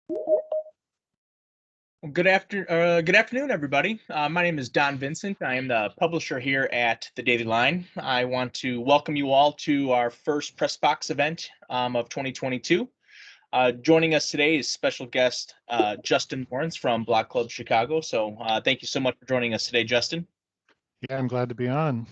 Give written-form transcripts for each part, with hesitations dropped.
Well, good afternoon, everybody. My name is Don Vincent. I am the publisher here at the Daily Line. I want to welcome you all to our first Press Box event of 2022. Joining us today is special guest Justin Laurence from Block Club Chicago. So thank you so much for joining us today, Justin. Yeah, I'm glad to be on.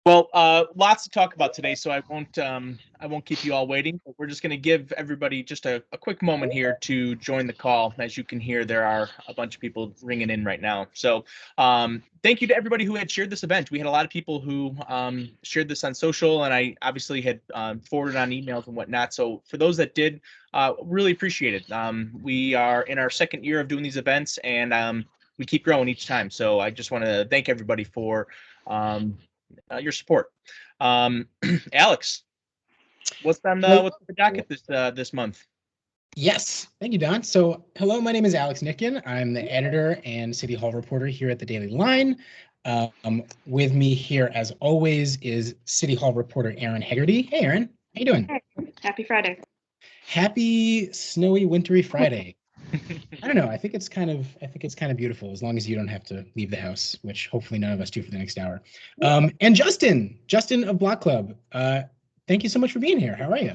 Well, lots to talk about today, so I won't keep you all waiting. But we're just going to give everybody just a quick moment here to join the call. As you can hear, there are a bunch of people ringing in right now. So thank you to everybody who had shared this event. We had a lot of people who shared this on social, and I obviously had forwarded on emails and whatnot. So for those that did, really appreciate it. We are in our second year of doing these events, and we keep growing each time. So I just want to thank everybody for your support. Alex, what's on the docket this month? Yes, thank you, Don. So, hello, my name is Alex Nitkin. I'm the editor and City Hall reporter here at the Daily Line. With me here, as always, is City Hall reporter Erin Hegarty. Hey, Erin, how you doing? Happy Friday. Happy snowy, wintry Friday. I don't know. I think it's kind of beautiful as long as you don't have to leave the house, which hopefully none of us do for the next hour. And Justin of Block Club. Thank you so much for being here. How are you?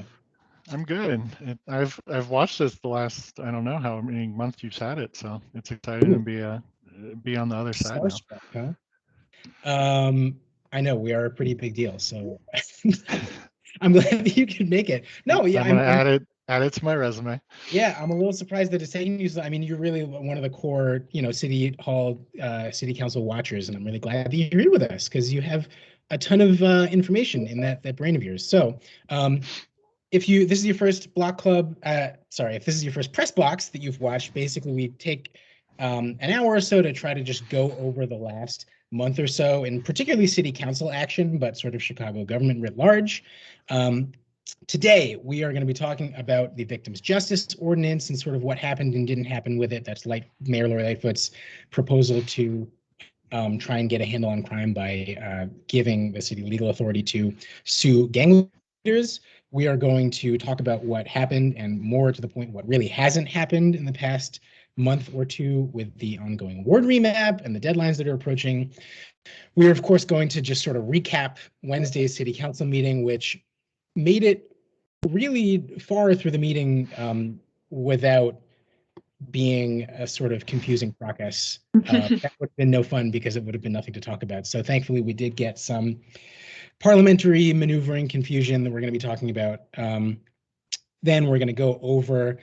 I'm good. I've watched this the last, I don't know how many months you've had it, so it's exciting to be on the other side now. Huh? I know we are a pretty big deal, so I'm glad that you could make it. No, yeah, I'm gonna add it to my resume. Yeah, I'm a little surprised that it's taking you. I mean, you're really one of the core, City Hall, City Council watchers, and I'm really glad that you're here with us because you have a ton of information in that brain of yours. So, if this is your first Block Club, if this is your first Press Box that you've watched, basically we take an hour or so to try to just go over the last month or so, and particularly City Council action, but sort of Chicago government writ large. Today, we are going to be talking about the Victims' Justice Ordinance and sort of what happened and didn't happen with it. That's Mayor Lori Lightfoot's proposal to try and get a handle on crime by giving the city legal authority to sue gang leaders. We are going to talk about what happened and more to the point, what really hasn't happened in the past month or two with the ongoing ward remap and the deadlines that are approaching. We are, of course, going to just sort of recap Wednesday's city council meeting, which made it really far through the meeting without being a sort of confusing fracas. That would have been no fun because it would have been nothing to talk about. So thankfully, we did get some parliamentary maneuvering confusion that we're going to be talking about. Then we're going to go over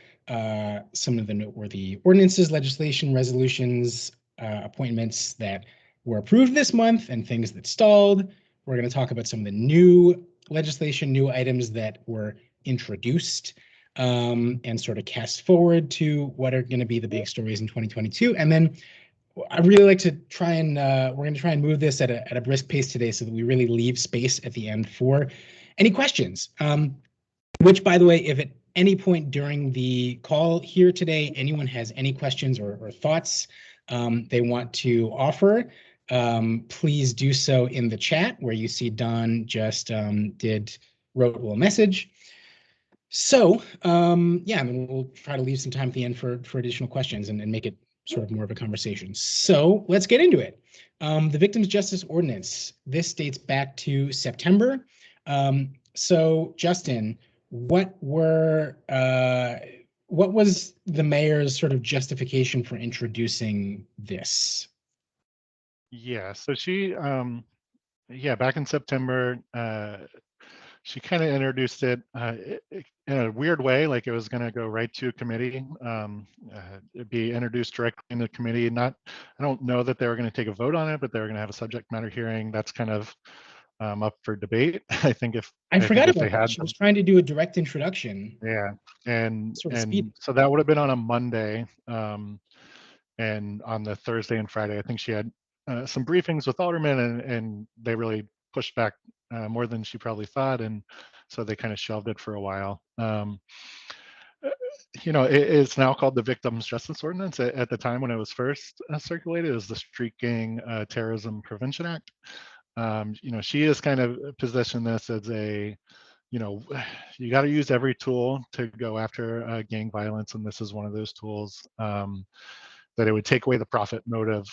some of the noteworthy ordinances, legislation, resolutions, appointments that were approved this month and things that stalled. We're going to talk about some of the new legislation, new items that were introduced and sort of cast forward to what are going to be the big stories in 2022. And then I really like to try and we're going to try and move this at a brisk pace today so that we really leave space at the end for any questions. Which, by the way, if at any point during the call here today, anyone has any questions or thoughts they want to offer, please do so in the chat where you see Don just wrote a little message. So, yeah, I mean, we'll try to leave some time at the end for additional questions and make it sort of more of a conversation. So let's get into it. The Victims' Justice Ordinance, this dates back to September. So, Justin, what was the mayor's sort of justification for introducing this? Yeah, so she, back in September, she kind of introduced it in a weird way, like it was going to go right to a committee, it'd be introduced directly in the committee. I don't know that they were going to take a vote on it, but they were going to have a subject matter hearing. That's kind of up for debate. I forgot about that. She was trying to do a direct introduction. Yeah, and so that would have been on a Monday, and on the Thursday and Friday, I think she had some briefings with aldermen, and they really pushed back more than she probably thought, and so they kind of shelved it for a while. It's now called the Victims' Justice Ordinance. At the time when it was first circulated, it was the Street Gang Terrorism Prevention Act. She has kind of positioned this as a you know, you got to use every tool to go after gang violence, and this is one of those tools. That it would take away the profit motive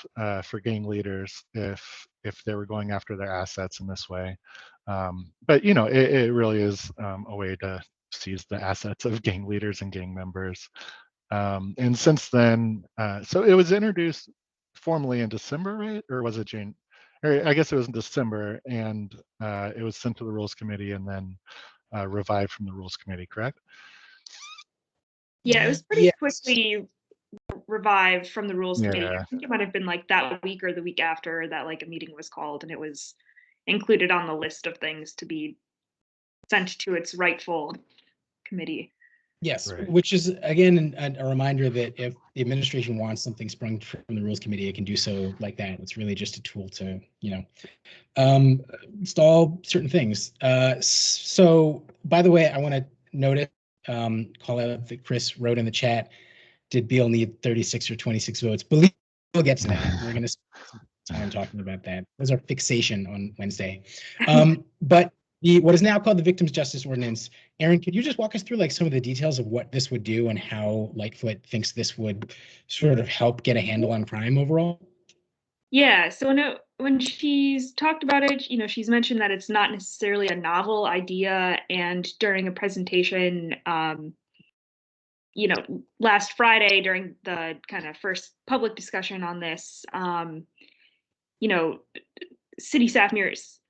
for gang leaders if they were going after their assets in this way. But you know, it really is a way to seize the assets of gang leaders and gang members. And since then, so it was introduced formally in December, right? Or was it June? Or I guess it was in December, and it was sent to the Rules Committee and then revived from the Rules Committee, correct? Yeah, it was pretty quickly revived from the Rules Committee. Yeah. I think it might have been like that week or the week after that, like a meeting was called and it was included on the list of things to be sent to its rightful committee. Yes, Right. which is again a reminder that if the administration wants something sprung from the Rules Committee, it can do so like that. It's really just a tool to, install certain things. So, by the way, I want to notice, call out that Chris wrote in the chat, did Beal need 36 or 26 votes? Believe Beal gets that. We're going to spend some time talking about that. That was our fixation on Wednesday. But what is now called the Victims' Justice Ordinance. Erin, could you just walk us through like some of the details of what this would do and how Lightfoot thinks this would sort of help get a handle on crime overall? Yeah, so when she's talked about it, she's mentioned that it's not necessarily a novel idea. And during a presentation, last Friday during the kind of first public discussion on this, city staff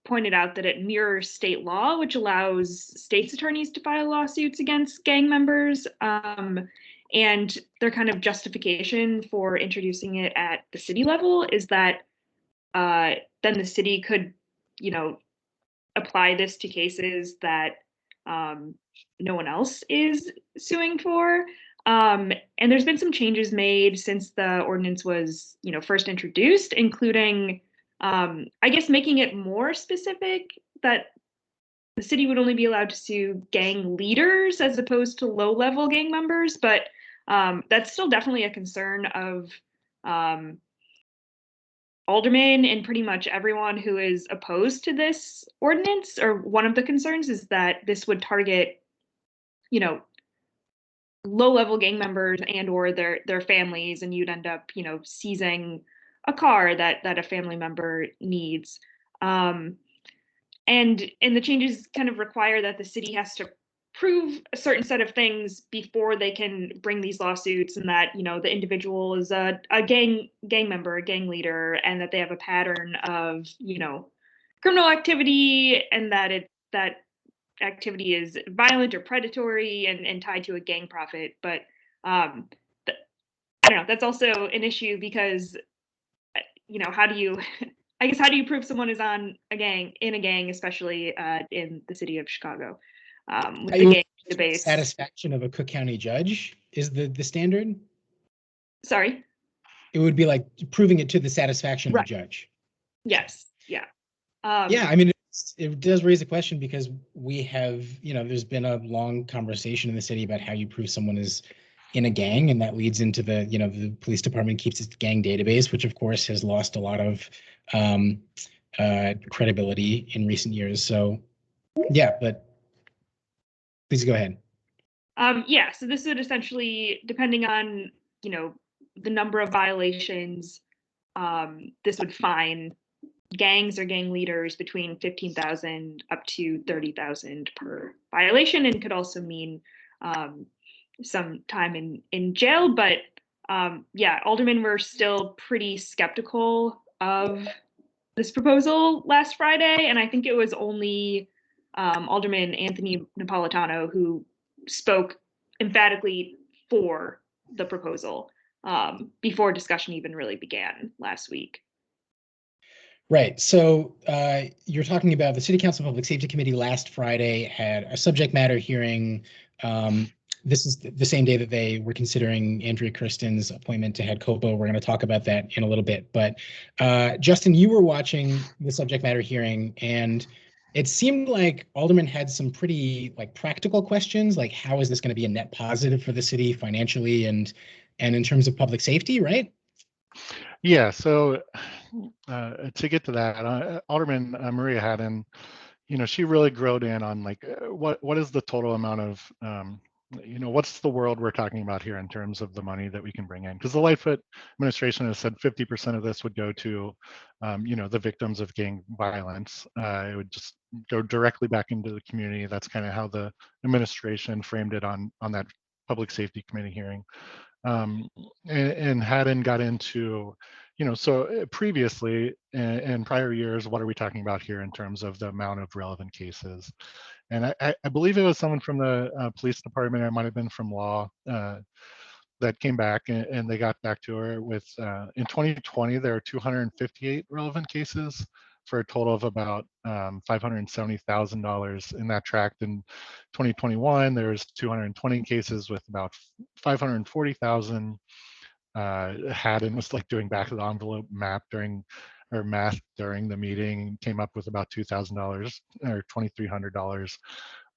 pointed out that it mirrors state law, which allows state's attorneys to file lawsuits against gang members. And their kind of justification for introducing it at the city level is that then the city could, apply this to cases that no one else is suing for. And there's been some changes made since the ordinance was, first introduced, including, I guess, making it more specific that the city would only be allowed to sue gang leaders as opposed to low-level gang members. But that's still definitely a concern of aldermen and pretty much everyone who is opposed to this ordinance. Or one of the concerns is that this would target, low-level gang members and or their families, and you'd end up, seizing a car that a family member needs. And the changes kind of require that the city has to prove a certain set of things before they can bring these lawsuits, and that the individual is a gang member, a gang leader, and that they have a pattern of criminal activity, and that activity is violent or predatory and tied to a gang profit. But I don't know, that's also an issue because how do you prove someone is in a gang, especially in the city of Chicago? With the gang database. Satisfaction of a Cook County judge is the standard? Sorry? It would be like proving it to the satisfaction of a judge. Yes. Yeah. Yeah, I mean, it does raise a question because we have, there's been a long conversation in the city about how you prove someone is in a gang, and that leads into the police department keeps its gang database, which of course has lost a lot of credibility in recent years. So yeah, but please go ahead. Yeah, so this would essentially, depending on, the number of violations, this would fine gangs or gang leaders between $15,000 up to $30,000 per violation, and could also mean some time in jail. But yeah, aldermen were still pretty skeptical of this proposal last Friday, and I think it was only Alderman Anthony Napolitano who spoke emphatically for the proposal before discussion even really began last week. Right. So you're talking about the City Council Public Safety Committee last Friday had a subject matter hearing. This is the same day that they were considering Andrea Kirsten's appointment to head COPA. We're going to talk about that in a little bit. But Justin, you were watching the subject matter hearing, and it seemed like Alderman had some pretty practical questions, like how is this going to be a net positive for the city financially and in terms of public safety, right? Yeah, so to get to that, Alderman Maria Haddon she really grilled in on like what is the total amount of what's the world we're talking about here in terms of the money that we can bring in, because the Lightfoot administration has said 50% of this would go to the victims of gang violence. It would just go directly back into the community. That's kind of how the administration framed it on that public safety committee hearing. And hadn't got into so previously in prior years, what are we talking about here in terms of the amount of relevant cases? And I believe it was someone from the police department, or it might have been from law, that came back, and they got back to her with, in 2020, there are 258 relevant cases for a total of about $570,000 in that tract. In 2021, there's 220 cases with about 540,000. Haddon was like doing back of the envelope math during the meeting, came up with about $2,000 or $2,300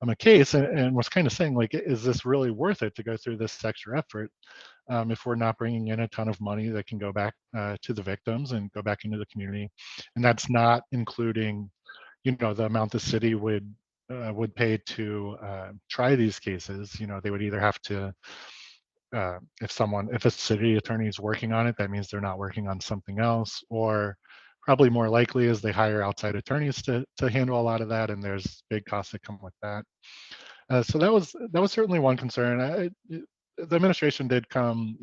a case, and was kind of saying like, is this really worth it to go through this extra effort if we're not bringing in a ton of money that can go back to the victims and go back into the community? And that's not including the amount the city would pay to try these cases. They would either have to, if a city attorney is working on it, that means they're not working on something else, or probably more likely is they hire outside attorneys to handle a lot of that, and there's big costs that come with that. So that was certainly one concern. The administration did come,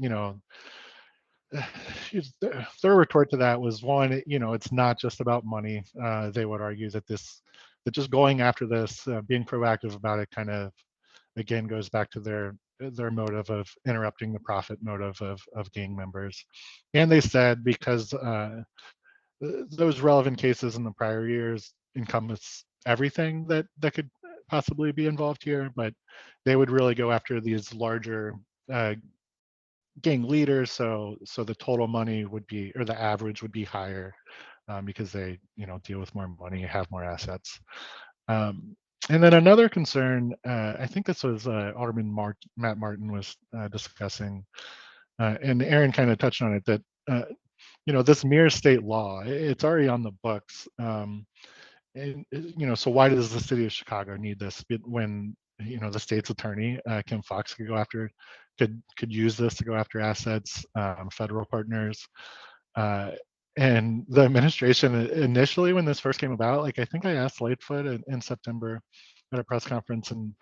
their retort to that was, one, it's not just about money. They would argue that just going after this, being proactive about it, kind of again goes back to their motive of interrupting the profit motive of gang members. And they said because those relevant cases in the prior years encompass everything that could possibly be involved here, but they would really go after these larger gang leaders. So the total money would be, or the average would be higher because they deal with more money, have more assets. And then another concern, I think this was Alderman Matt Martin was discussing, and Erin kind of touched on it, that this mirrors state law. It's already on the books. And so why does the city of Chicago need this when the state's attorney, Kim Foxx, could use this to go after assets, federal partners, and the administration initially, when this first came about, like I think I asked Lightfoot in September at a press conference, and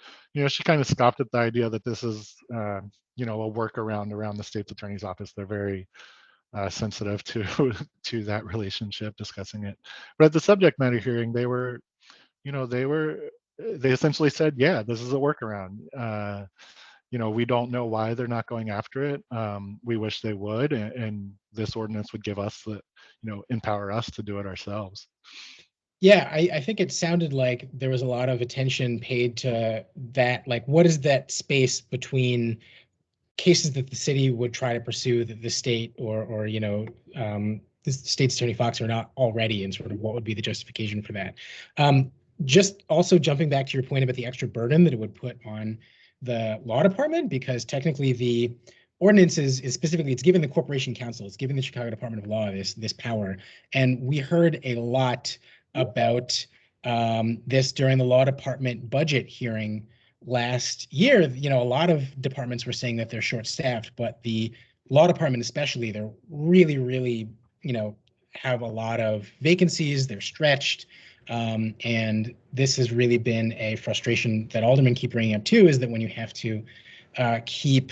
she kind of scoffed at the idea that this is a workaround around the state's attorney's office. They're very sensitive to that relationship, discussing it. But at the subject matter hearing, they essentially said, yeah, this is a workaround. We don't know why they're not going after it. We wish they would, and this ordinance would give us empower us to do it ourselves. Yeah, I think it sounded like there was a lot of attention paid to that. Like, what is that space between cases that the city would try to pursue that the state or the state's attorney Fox are not already, and sort of what would be the justification for that? Just also jumping back to your point about the extra burden that it would put on the law department, because technically the ordinance is specifically, it's given the Corporation Council, it's given the Chicago Department of Law this power. And we heard a lot about this during the law department budget hearing last year. A lot of departments were saying that they're short-staffed, but the law department especially, they're really, really, have a lot of vacancies, they're stretched. And this has really been a frustration that aldermen keep bringing up too, is that when you have to keep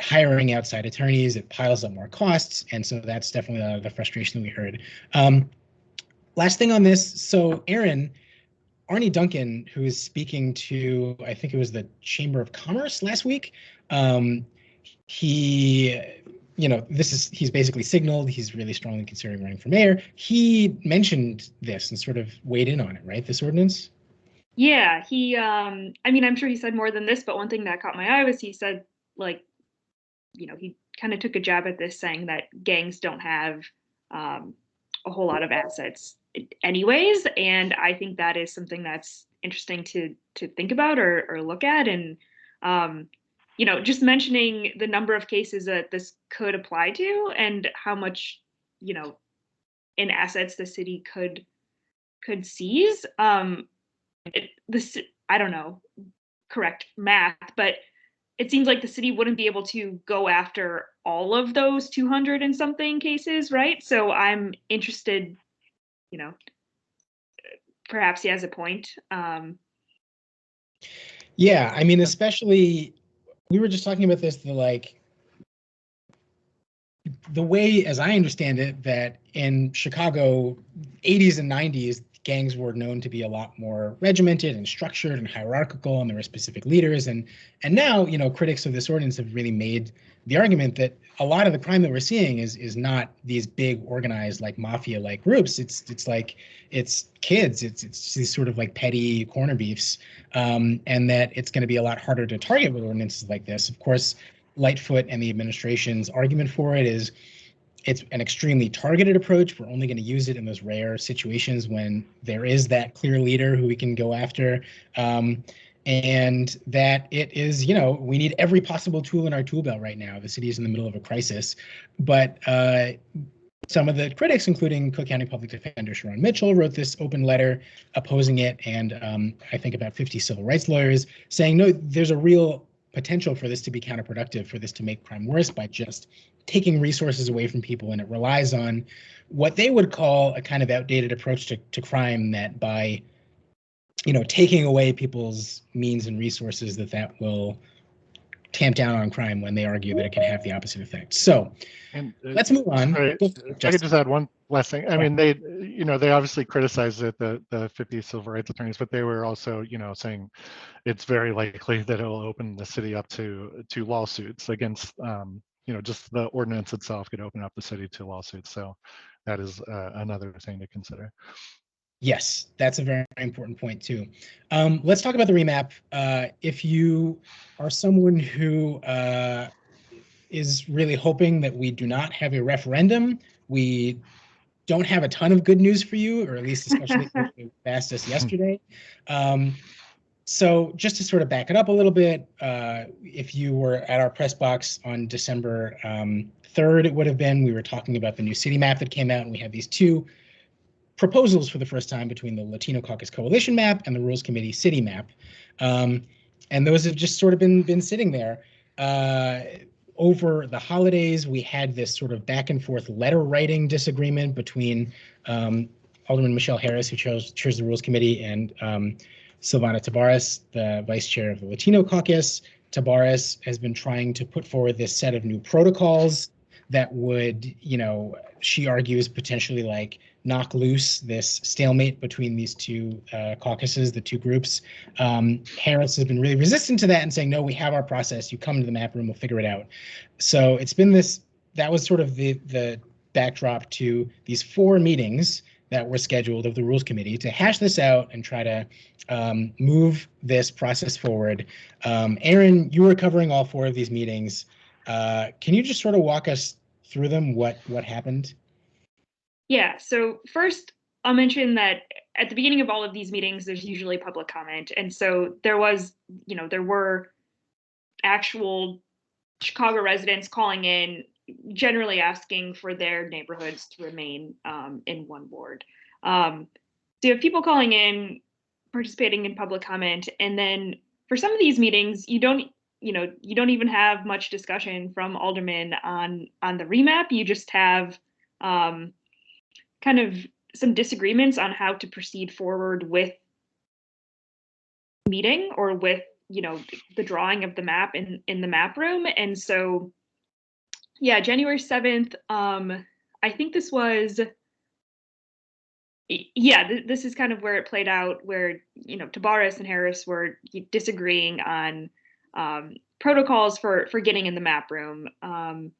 hiring outside attorneys, it piles up more costs. And so that's definitely the frustration that we heard. Last thing on this. So Erin, Arnie Duncan, who is speaking to, I think it was the Chamber of Commerce last week, he's basically signaled he's really strongly considering running for mayor. He mentioned this and sort of weighed in on it, right? This ordinance? Yeah, I'm sure he said more than this, but one thing that caught my eye was he said, like, he kind of took a jab at this, saying that gangs don't have a whole lot of assets anyways. And I think that is something that's interesting to think about or look at. And, just mentioning the number of cases that this could apply to and how much, in assets the city could could seize. This, I don't know, correct math, but it seems like the city wouldn't be able to go after all of those 200 and something cases, right? So I'm interested, you know, perhaps he has a point. Yeah, I mean, especially, we were just talking about this, the way, as I understand it, that in Chicago, 80s and 90s, gangs were known to be a lot more regimented and structured and hierarchical, and there were specific leaders. And now, critics of this ordinance have really made the argument that a lot of the crime that we're seeing is not these big organized like mafia-like groups. It's kids. It's these sort of like petty corner beefs, and that it's going to be a lot harder to target with ordinances like this. Of course, Lightfoot and the administration's argument for it is it's an extremely targeted approach. We're only going to use it in those rare situations when there is that clear leader who we can go after. And that it is, we need every possible tool in our tool belt right now. The city is in the middle of a crisis. But some of the critics, including Cook County Public Defender Sharon Mitchell, wrote this open letter opposing it. And I think about 50 civil rights lawyers saying, no, there's a real potential for this to be counterproductive, for this to make crime worse by just taking resources away from people. And it relies on what they would call a kind of outdated approach to crime, that by, taking away people's means and resources, that will tamp down on crime, when they argue that it can have the opposite effect. So let's move on. Right. If I could just add one last thing. I mean, they obviously criticized it, the 50 civil rights attorneys, but they were also, saying it's very likely that it will open the city up to lawsuits against, just the ordinance itself could open up the city to lawsuits. So that is another thing to consider. Yes, that's a very important point too. Let's talk about the remap. If you are someone who is really hoping that we do not have a referendum, we don't have a ton of good news for you, or at least especially if you asked us yesterday. So just to sort of back it up a little bit, if you were at our press box on December 3rd, it would have been, we were talking about the new city map that came out, and we had these two proposals for the first time between the Latino Caucus Coalition map and the Rules Committee city map. And those have just sort of been sitting there. Over the holidays, we had this sort of back and forth letter writing disagreement between Alderman Michelle Harris, who chairs the Rules Committee, and Silvana Tabares, the vice chair of the Latino Caucus. Tabares has been trying to put forward this set of new protocols that would, she argues, potentially like knock loose this stalemate between these two caucuses, the two groups. Harris has been really resistant to that and saying, no, we have our process. You come to the map room, we'll figure it out. So it's been that was sort of the backdrop to these 4 meetings that were scheduled of the Rules Committee to hash this out and try to move this process forward. Erin, you were covering all 4 of these meetings. Can you just sort of walk us through them, what happened? Yeah, so first I'll mention that at the beginning of all of these meetings, there's usually public comment. And so there were actual Chicago residents calling in, generally asking for their neighborhoods to remain in one ward. So you have people calling in, participating in public comment, and then for some of these meetings, you don't even have much discussion from aldermen on the remap. You just have kind of some disagreements on how to proceed forward with meeting, or with the drawing of the map in the map room. And so yeah, January 7th, I think this was, this is kind of where it played out, where Tabares and Harris were disagreeing on protocols for getting in the map room. And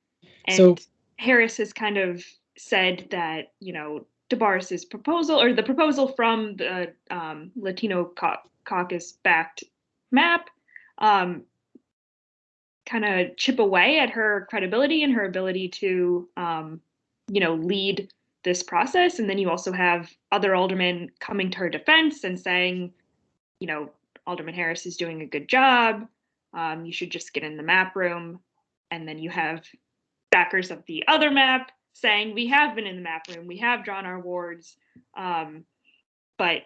so Harris has kind of said that Tabares's proposal, or the proposal from the Latino caucus backed map, kind of chip away at her credibility and her ability to lead this process. And then you also have other aldermen coming to her defense and saying, Alderman Harris is doing a good job, you should just get in the map room. And then you have backers of the other map saying, we have been in the map room, we have drawn our wards. but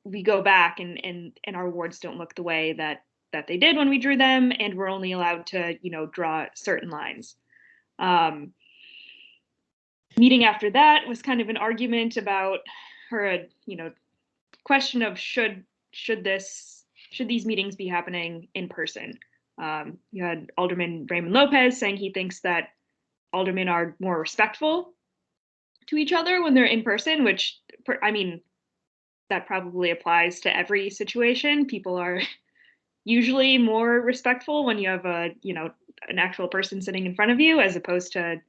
we go back and our wards don't look the way that they did when we drew them, and we're only allowed to draw certain lines. Meeting after that was kind of an argument about her, question of should these meetings be happening in person. You had Alderman Raymond Lopez saying he thinks that aldermen are more respectful to each other when they're in person, which, I mean, that probably applies to every situation. People are usually more respectful when you have an actual person sitting in front of you as opposed to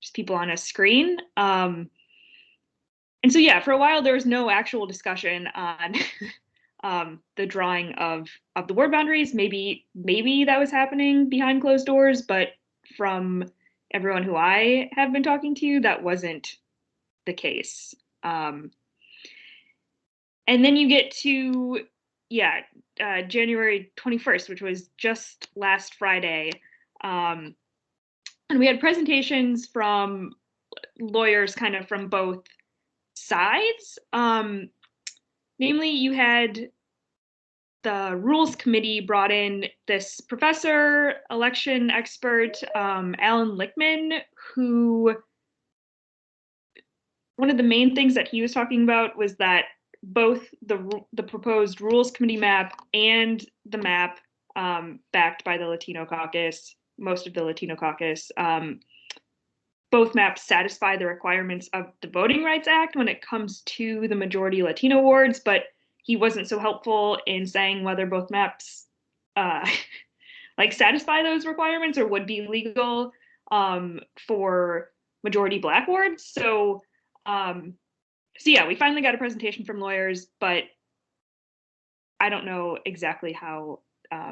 just people on a screen. And so, yeah, for a while, there was no actual discussion on the drawing of the ward boundaries. Maybe that was happening behind closed doors, but from everyone who I have been talking to, that wasn't the case. And then you get to, January 21st, which was just last Friday. And we had presentations from lawyers kind of from both sides. Namely, you had the Rules Committee brought in this professor, election expert, Alan Lichtman, who one of the main things that he was talking about was that both the proposed Rules Committee map and the map backed by the Latino caucus, most of the Latino caucus, both maps satisfy the requirements of the Voting Rights Act when it comes to the majority Latino wards, but he wasn't so helpful in saying whether both maps satisfy those requirements or would be legal for majority Black wards. So yeah, we finally got a presentation from lawyers, but I don't know exactly how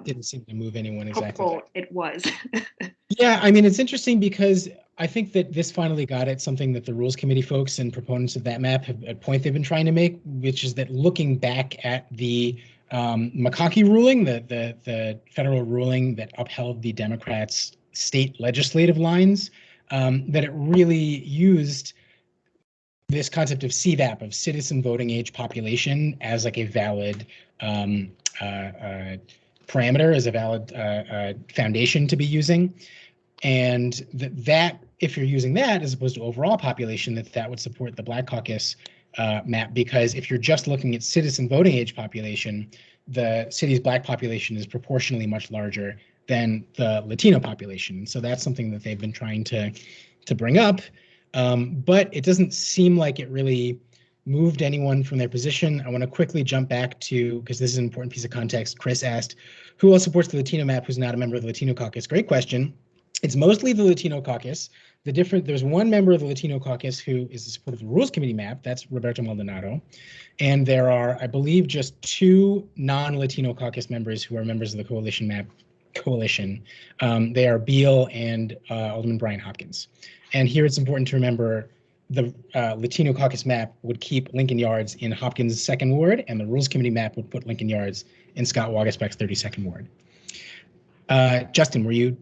didn't seem to move anyone exactly. Helpful it was. Yeah, I mean, it's interesting because I think that this finally got at something that the Rules Committee folks and proponents of that map have a point they've been trying to make, which is that looking back at the McConkey ruling, the federal ruling that upheld the Democrats' state legislative lines, that it really used this concept of CVAP, of citizen voting age population, as like a valid parameter, as a valid foundation to be using. And that if you're using that as opposed to overall population, that would support the Black Caucus map, because if you're just looking at citizen voting age population, the city's Black population is proportionally much larger than the Latino population. So that's something that they've been trying to bring up. But it doesn't seem like it really moved anyone from their position. I want to quickly jump back to, because this is an important piece of context. Chris asked, who else supports the Latino map who's not a member of the Latino caucus? Great question. It's mostly the Latino caucus. There's one member of the Latino caucus who is in support of the Rules Committee map. That's Roberto Maldonado. And there are, I believe, just two non-Latino caucus members who are members of the coalition map coalition. They are Beal and Alderman Brian Hopkins. And here it's important to remember the Latino caucus map would keep Lincoln Yards in Hopkins' 2nd ward, and the Rules Committee map would put Lincoln Yards in Scott Waguespack's 32nd ward. Justin, were you?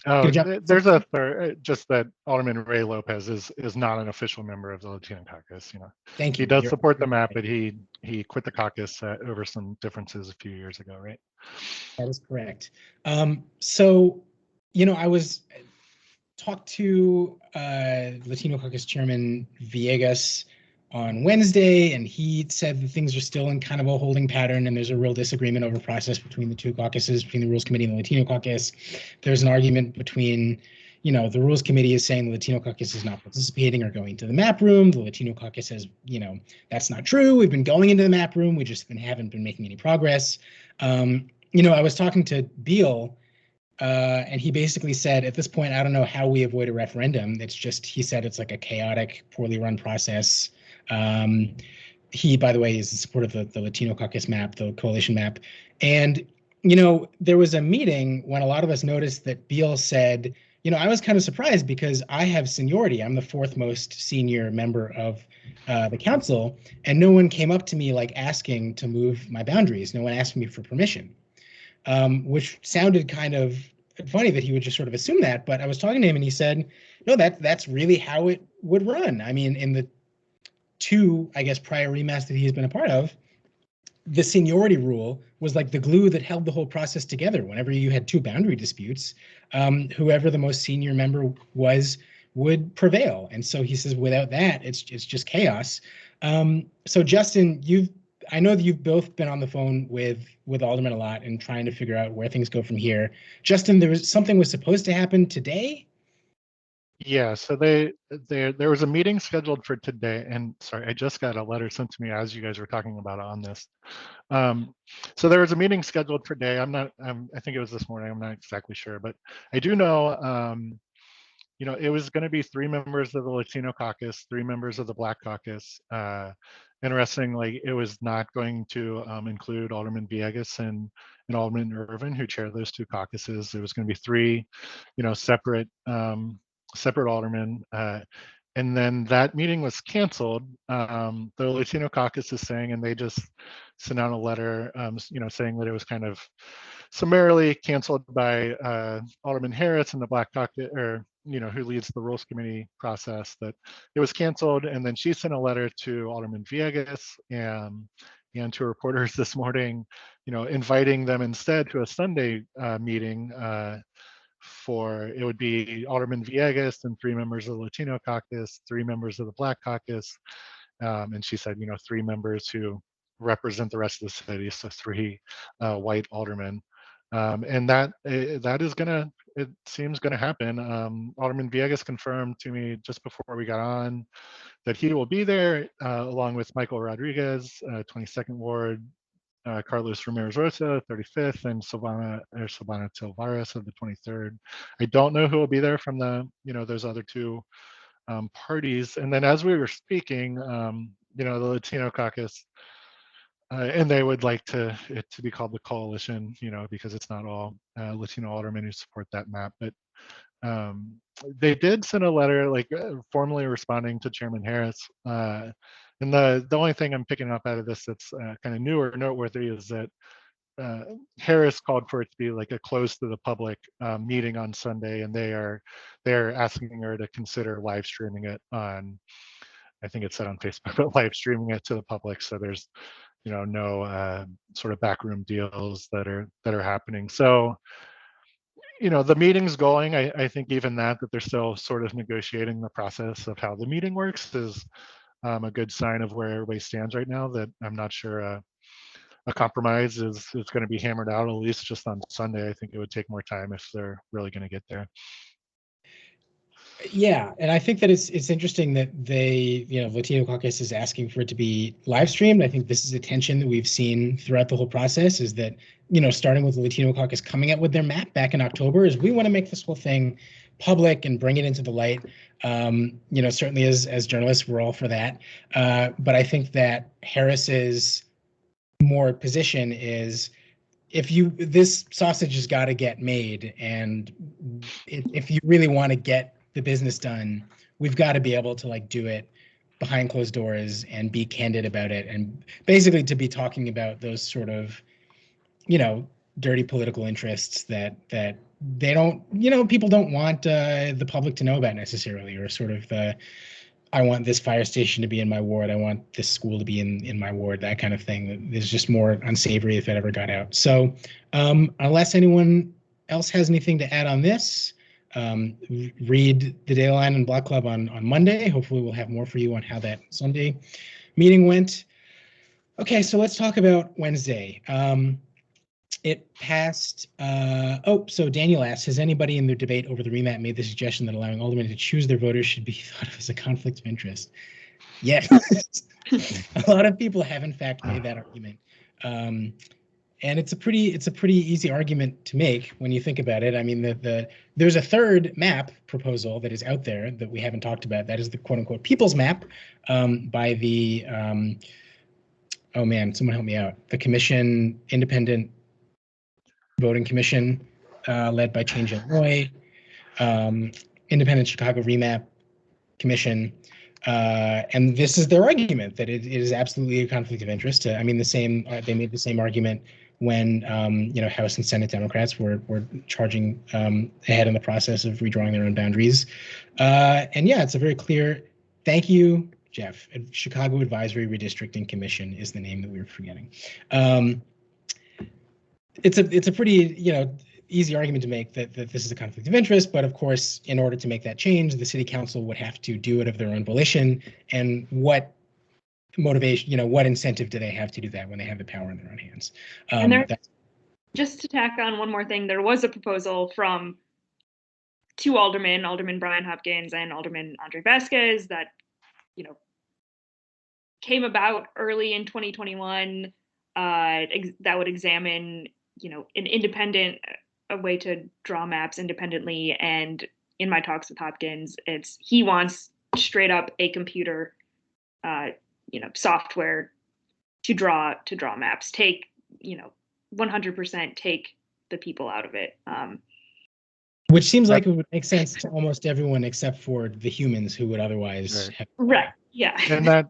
There's a third, just that Alderman Ray Lopez is not an official member of the Latino caucus. Thank you. He does support the map, but he quit the caucus over some differences a few years ago, right? That is correct. So, I was talked to Latino caucus chairman Villegas on Wednesday, and he said that things are still in kind of a holding pattern, and there's a real disagreement over process between the two caucuses, between the Rules Committee and the Latino caucus. There's an argument between, the Rules Committee is saying the Latino caucus is not participating or going to the map room. The Latino caucus says, that's not true. We've been going into the map room. We just haven't been making any progress. I was talking to Beal, and he basically said, at this point, I don't know how we avoid a referendum. It's just, he said it's like a chaotic, poorly run process. He, by the way, is in support of the Latino caucus map, the coalition map. And, there was a meeting when a lot of us noticed that Beal said, I was kind of surprised because I have seniority. I'm the 4th most senior member of the council, and no one came up to me asking to move my boundaries. No one asked me for permission, which sounded kind of funny that he would just sort of assume that. But I was talking to him and he said, no, that's really how it would run. I mean, in the two, I guess, prior remaps that he's been a part of, the seniority rule was like the glue that held the whole process together. Whenever you had two boundary disputes, whoever the most senior member was would prevail. And so he says, without that, it's just chaos. So Justin, I know that you've both been on the phone with Alderman a lot and trying to figure out where things go from here. Justin, something was supposed to happen today? Yeah, so there was a meeting scheduled for today, and sorry, I just got a letter sent to me as you guys were talking about on this. So there was a meeting scheduled for today. I think it was this morning. I'm not exactly sure, but I do know, it was going to be 3 members of the Latino caucus, 3 members of the Black caucus. Interestingly, it was not going to include Alderman Villegas and Alderman Irvin, who chair those 2 caucuses. It was going to be 3, separate aldermen. And then that meeting was canceled. The Latino caucus is saying, and they just sent out a letter, saying that it was kind of summarily canceled by Alderman Harris and the Black caucus, or who leads the Rules Committee process, that it was canceled. And then she sent a letter to Alderman Villegas and to reporters this morning, inviting them instead to a Sunday meeting. It would be Alderman Villegas and 3 members of the Latino caucus, 3 members of the Black caucus, and she said, 3 members who represent the rest of the city, so 3 white aldermen, and that is it seems gonna happen. Alderman Villegas confirmed to me just before we got on that he will be there, along with Michael Rodriguez, 22nd Ward, Carlos Ramirez Rosa, 35th, and Silvana Tavares of the 23rd. I don't know who will be there from those other 2 parties. And then as we were speaking, the Latino caucus, and they would like it to be called the coalition, because it's not all Latino aldermen who support that map. But they did send a letter, formally responding to Chairman Harris. And the only thing I'm picking up out of this that's kind of new or noteworthy is that Harris called for it to be like a closed to the public meeting on Sunday, and they're asking her to consider live streaming it on, I think it said on Facebook, but live streaming it to the public. So there's no sort of backroom deals that are happening. So the meeting's going. I think even that they're still sort of negotiating the process of how the meeting works is a good sign of where everybody stands right now. That I'm not sure a compromise is going to be hammered out, at least just on Sunday. I think it would take more time if they're really going to get there. Yeah, and I think that it's interesting that Latino caucus is asking for it to be live streamed. I think this is a tension that we've seen throughout the whole process, is that, starting with the Latino caucus coming out with their map back in October, is we want to make this whole thing public and bring it into the light. Certainly as journalists, we're all for that. But I think that Harris's more position is, this sausage has got to get made, and if you really want to get the business done, we've got to be able to do it behind closed doors and be candid about it, and basically to be talking about those sort of dirty political interests that they don't people don't want the public to know about necessarily, or sort of I want this fire station to be in my ward, I want this school to be in my ward, that kind of thing. There's just more unsavory if it ever got out. So unless anyone else has anything to add on this, read the Daily Line and Block Club on Monday. Hopefully we'll have more for you on how that Sunday meeting went. Okay, so let's talk about Wednesday. It passed. So Daniel asks, has anybody in their debate over the remap made the suggestion that allowing aldermen to choose their voters should be thought of as a conflict of interest? Yes. A lot of people have in fact made that argument. And it's a pretty easy argument to make when you think about it. I mean, there's a third map proposal that is out there that we haven't talked about. That is the quote unquote people's map by the, oh man, someone help me out. The commission, independent voting commission led by Change Illinois, independent Chicago remap commission. And this is their argument, that it is absolutely a conflict of interest. I mean, they made the same argument when House and Senate Democrats were charging ahead in the process of redrawing their own boundaries. And yeah, it's a very clear thank you Jeff. Chicago Advisory Redistricting Commission is the name that we were forgetting. It's a pretty, easy argument to make that this is a conflict of interest, but of course, in order to make that change, the city council would have to do it of their own volition. And what motivation, what incentive do they have to do that when they have the power in their own hands? And just to tack on one more thing, there was a proposal from two aldermen, Alderman Brian Hopkins and Alderman Andre Vasquez, that came about early in 2021 that would examine an independent a way to draw maps independently. And in my talks with Hopkins, he wants straight up a computer software to draw maps, take 100% take the people out of it. Which seems like it would make sense to almost everyone except for the humans who would otherwise have. Right. Yeah. And that,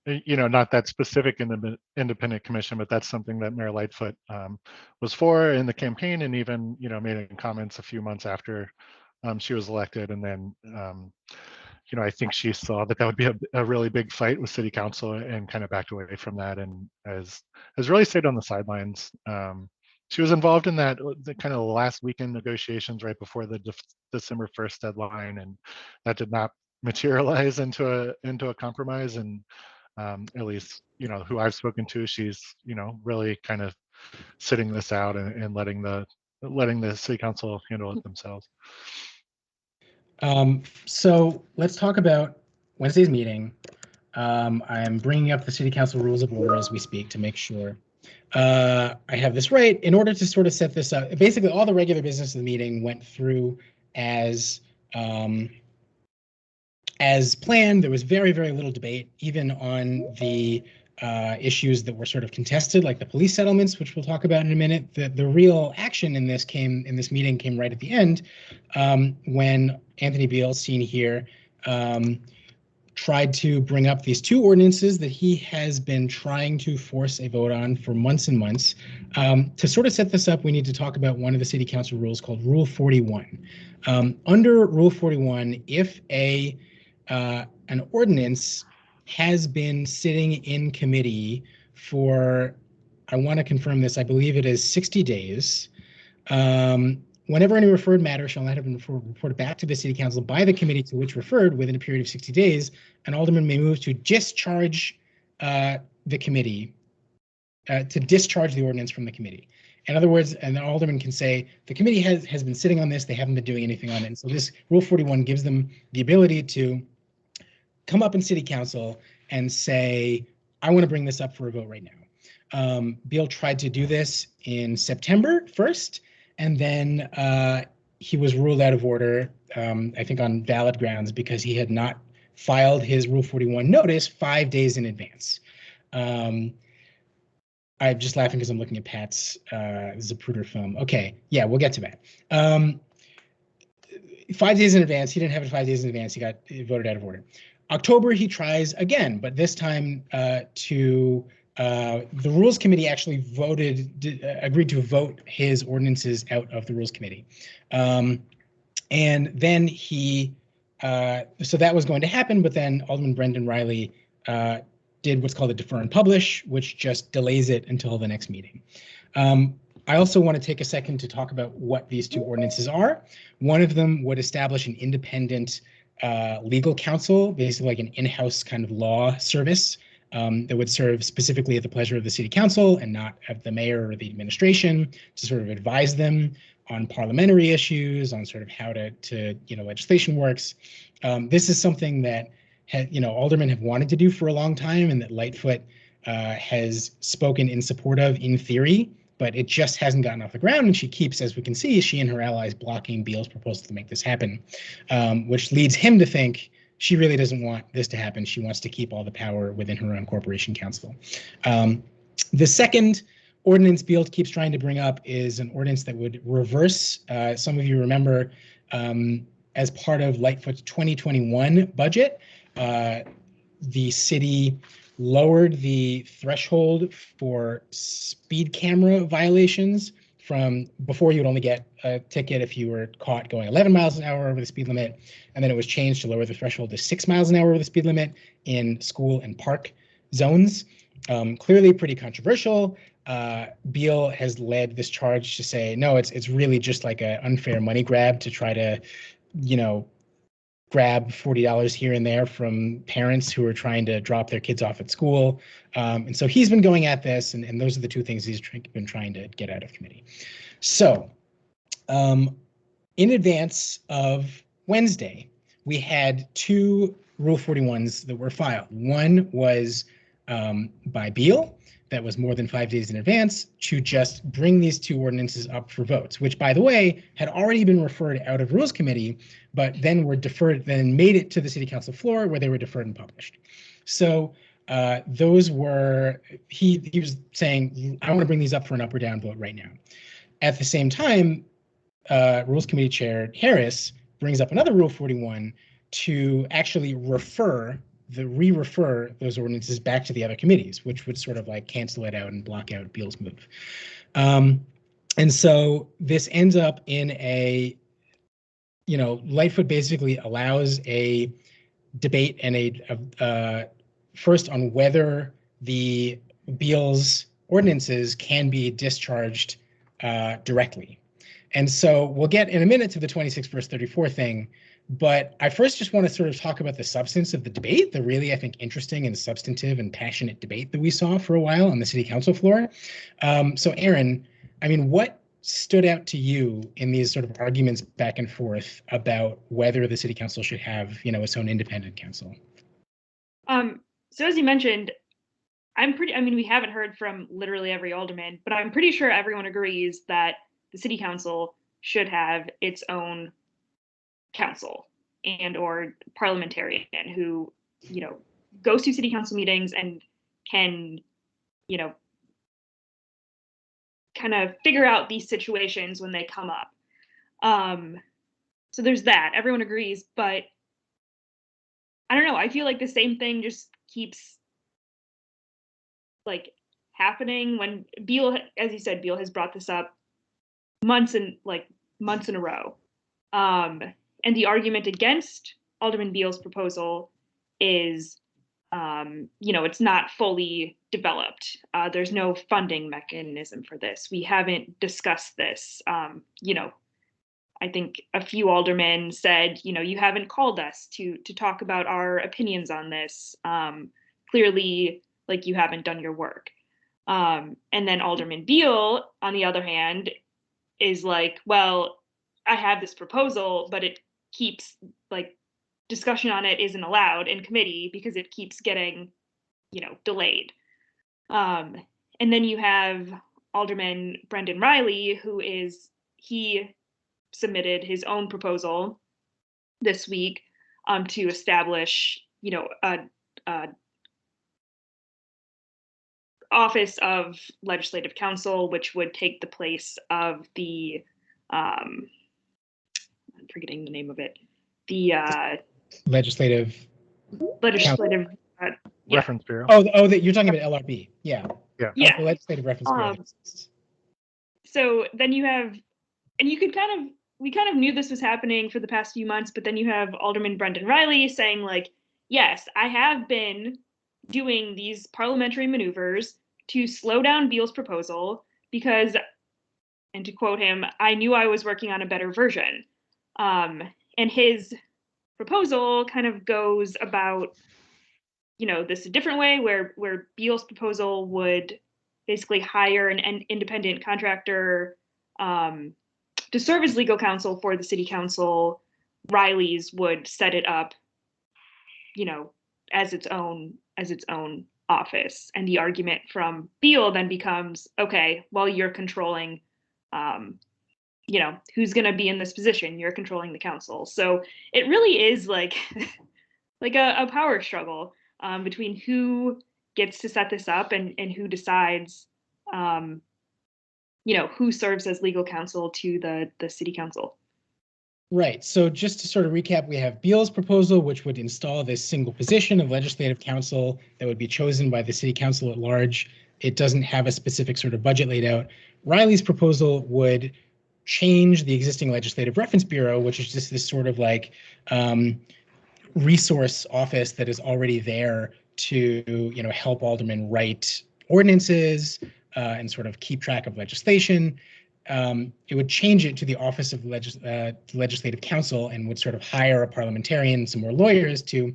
not that specific in the independent commission, but that's something that Mayor Lightfoot was for in the campaign, and even, made in comments a few months after she was elected. And then, I think she saw that would be a really big fight with city council and kind of backed away from that, and has really stayed on the sidelines. She was involved in that the kind of last weekend negotiations right before the December 1st deadline, and that did not materialize into a compromise. And at least who I've spoken to, she's really kind of sitting this out and letting the city council handle it themselves. So let's talk about Wednesday's meeting. I'm bringing up the city council rules of order as we speak to make sure I have this right. In order to sort of set this up, basically all the regular business of the meeting went through as planned. There was very, very little debate, even on the issues that were sort of contested, like the police settlements, which we'll talk about in a minute. The real action in this meeting came right at the end, when Anthony Beale, seen here, tried to bring up these two ordinances that he has been trying to force a vote on for months and months. To sort of set this up, we need to talk about one of the city council rules called Rule 41. Under Rule 41, if an ordinance has been sitting in committee for, I want to confirm this, I believe it is 60 days. Whenever any referred matter shall not have been reported back to the city council by the committee to which referred within a period of 60 days, an alderman may move to discharge the committee, to discharge the ordinance from the committee. In other words, an alderman can say, the committee has been sitting on this, they haven't been doing anything on it. And so this Rule 41 gives them the ability to come up in city council and say, I want to bring this up for a vote right now. Beale tried to do this in September 1st, and then he was ruled out of order, I think on valid grounds, because he had not filed his Rule 41 notice 5 days in advance. I'm just laughing because I'm looking at Pat's Zapruder film. Okay, yeah, we'll get to that. 5 days in advance, he didn't have it 5 days in advance, he got voted out of order. October, he tries again, but this time the Rules Committee actually agreed to vote his ordinances out of the Rules Committee. And then so that was going to happen, but then Alderman Brendan Riley did what's called a defer and publish, which just delays it until the next meeting. I also want to take a second to talk about what these two ordinances are. One of them would establish an independent legal counsel, basically like an in-house kind of law service that would serve specifically at the pleasure of the city council and not of the mayor or the administration, to sort of advise them on parliamentary issues, on sort of how legislation works. This is something that aldermen have wanted to do for a long time, and that Lightfoot has spoken in support of in theory, but it just hasn't gotten off the ground. And she keeps, as we can see, she and her allies blocking Beale's proposal to make this happen, which leads him to think she really doesn't want this to happen. She wants to keep all the power within her own corporation council. The second ordinance Beale keeps trying to bring up is an ordinance that would reverse, some of you remember, as part of Lightfoot's 2021 budget, the city lowered the threshold for speed camera violations from before you would only get a ticket if you were caught going 11 miles an hour over the speed limit. And then it was changed to lower the threshold to 6 miles an hour over the speed limit in school and park zones. Clearly pretty controversial. Beal has led this charge to say, no, it's really just like an unfair money grab to try to, grab $40 here and there from parents who are trying to drop their kids off at school. And so he's been going at this, and those are the two things he's been trying to get out of committee. So in advance of Wednesday, we had two Rule 41s that were filed. One was by Beal, that was more than 5 days in advance, to just bring these two ordinances up for votes, which, by the way, had already been referred out of Rules Committee, but then were deferred, then made it to the City Council floor where they were deferred and published. So those were, he was saying, I want to bring these up for an up or down vote right now. At the same time, Rules Committee Chair Harris brings up another Rule 41 to actually re-refer those ordinances back to the other committees, which would sort of like cancel it out and block out Beal's move. And so this ends up in a, Lightfoot basically allows a debate and a first on whether the Beal's ordinances can be discharged directly. And so we'll get in a minute to the 26 verse 34 thing. But I first just want to sort of talk about the substance of the debate, the really, I think, interesting and substantive and passionate debate that we saw for a while on the City Council floor. So Erin, I mean, what stood out to you in these sort of arguments back and forth about whether the City Council should have, its own independent council? So as you mentioned, we haven't heard from literally every alderman, but I'm pretty sure everyone agrees that the City Council should have its own council and or parliamentarian who goes to city council meetings and can kind of figure out these situations when they come up. So there's that, everyone agrees, but I don't know, I feel like the same thing just keeps like happening when Beal, as you said, Beal has brought this up months in a row. And the argument against Alderman Beal's proposal is, it's not fully developed. There's no funding mechanism for this. We haven't discussed this. I think a few aldermen said, you haven't called us to talk about our opinions on this. Clearly, you haven't done your work. And then Alderman Beal, on the other hand, is like, well, I have this proposal, but it keeps discussion on it isn't allowed in committee because it keeps getting, delayed. And then you have Alderman Brendan Riley, he submitted his own proposal this week to establish, a office of legislative counsel, which would take the place of the I'm forgetting the name of it. The legislative reference bureau. Oh, that you're talking about LRB. Yeah. Yeah. The legislative reference bureau. So then you have, and we kind of knew this was happening for the past few months, but then you have Alderman Brendan Riley saying yes, I have been doing these parliamentary maneuvers to slow down Beal's proposal because, and to quote him, I knew I was working on a better version. And his proposal kind of goes about, this a different way where Beal's proposal would basically hire an independent contractor to serve as legal counsel for the City Council. Riley's would set it up, as its own office. And the argument from Beal then becomes, okay, well, you're controlling, who's going to be in this position? You're controlling the council. So it really is like a power struggle between who gets to set this up and who decides, who serves as legal counsel to the City Council. Right. So just to sort of recap, we have Beal's proposal, which would install this single position of legislative counsel that would be chosen by the City Council at large It doesn't have a specific sort of budget laid out. Riley's proposal would change the existing Legislative Reference Bureau, which is just this sort of like resource office that is already there to, you know, help aldermen write ordinances and sort of keep track of legislation. It would change it to the Office of Legislative Counsel and would sort of hire a parliamentarian, some more lawyers to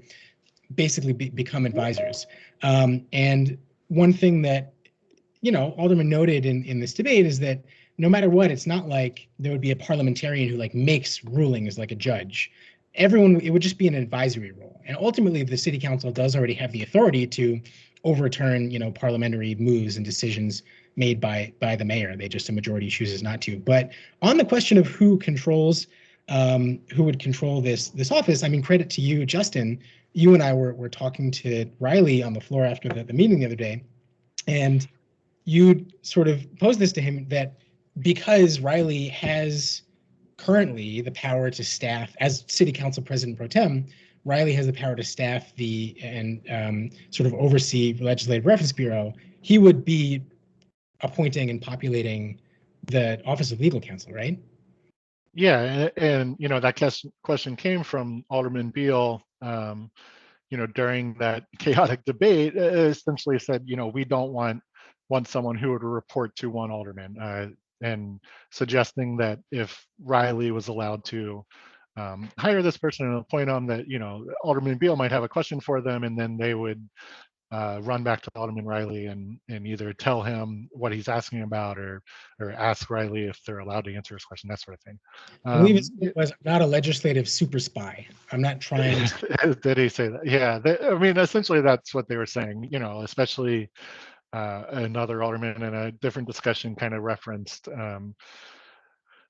basically become advisors. And one thing that, you know, aldermen noted in this debate is that no matter what, it's not like there would be a parliamentarian who like makes rulings like a judge. Everyone, it would just be an advisory role. And ultimately, the city council does already have the authority to overturn, you know, parliamentary moves and decisions made by the mayor. They just, a majority chooses not to. But on the question of who controls, who would control this office, I mean, credit to you, Justin. You and I were talking to Riley on the floor after the meeting the other day, and you sort of posed this to him that because Riley has currently the power to staff, as city council president pro tem, Riley has the power to staff the and sort of oversee the Legislative Reference Bureau. He would be appointing and populating the Office of Legal Counsel, right? Yeah, and you know, that question came from Alderman Beal, you know, during that chaotic debate, essentially said, you know, we don't want someone who would report to one alderman, and suggesting that if Riley was allowed to hire this person and appoint them, that, you know, Alderman Beal might have a question for them, and then they would run back to Alderman Riley and either tell him what he's asking about or ask Riley if they're allowed to answer his question, that sort of thing. I believe it was not a legislative super spy. I'm not trying to... Did he say that? Yeah, I mean, essentially that's what they were saying, you know, especially another alderman in a different discussion kind of referenced,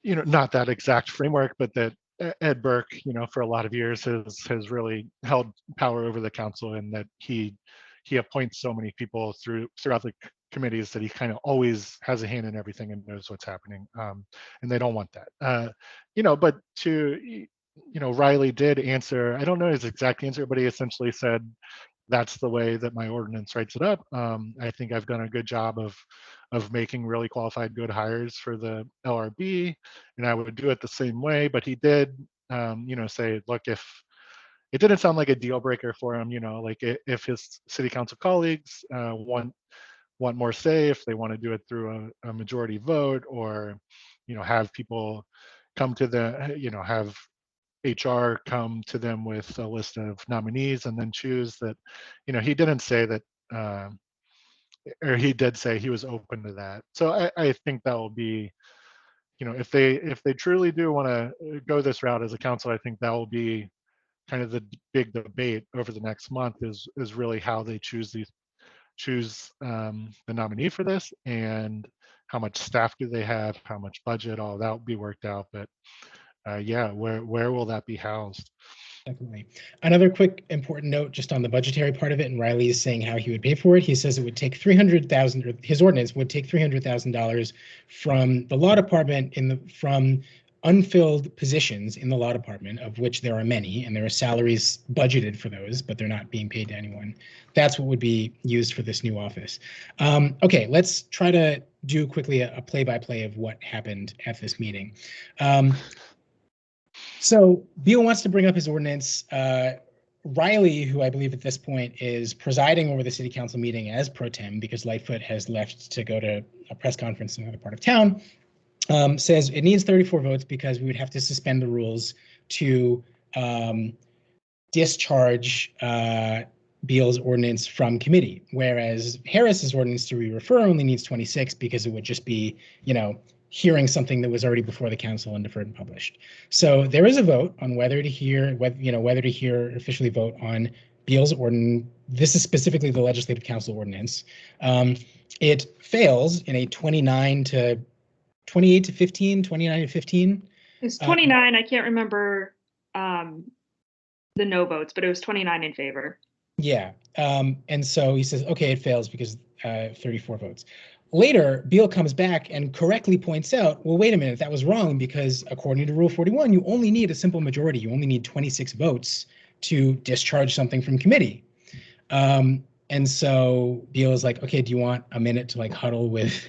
you know, not that exact framework, but that Ed Burke, you know, for a lot of years has really held power over the council, and that he appoints so many people throughout the committees that he kind of always has a hand in everything and knows what's happening. And they don't want that. You know, but you know, Riley did answer, I don't know his exact answer, but he essentially said, that's the way that my ordinance writes it up. I think I've done a good job of making really qualified good hires for the LRB, and I would do it the same way. But he did, you know, say, look, if it didn't sound like a deal breaker for him, you know, like if his city council colleagues want more say, if they want to do it through a majority vote, or, you know, have people come to the, you know, have HR come to them with a list of nominees and then choose, that, you know, he didn't say that, or he did say he was open to that. So I think that will be, you know, if they truly do want to go this route as a council, I think that will be kind of the big debate over the next month, is really how they choose the nominee for this, and how much staff do they have, how much budget, all that will be worked out. But yeah, where will that be housed? Definitely. Another quick important note just on the budgetary part of it, and Riley is saying how he would pay for it. He says it would take $300,000, or his ordinance would take $300,000 from the law department from unfilled positions in the law department, of which there are many, and there are salaries budgeted for those, but they're not being paid to anyone. That's what would be used for this new office. Okay, let's try to do quickly a play-by-play of what happened at this meeting. So Beal wants to bring up his ordinance. Riley, who I believe at this point is presiding over the city council meeting as pro tem, because Lightfoot has left to go to a press conference in another part of town, says it needs 34 votes because we would have to suspend the rules to discharge Beal's ordinance from committee, whereas Harris's ordinance to re-refer only needs 26 because it would just be, you know, hearing something that was already before the council and deferred and published. So there is a vote on whether to officially vote on Beal's ordinance. This is specifically the Legislative Council ordinance. It fails in a 28 to 15, 29 to 15. It's 29. I can't remember the no votes, but it was 29 in favor. Yeah. And so he says, okay, it fails because 34 votes. Later, Beal comes back and correctly points out, well, wait a minute, that was wrong, because according to Rule 41, you only need a simple majority. You only need 26 votes to discharge something from committee. And And so Beal was like, okay, do you want a minute to like huddle with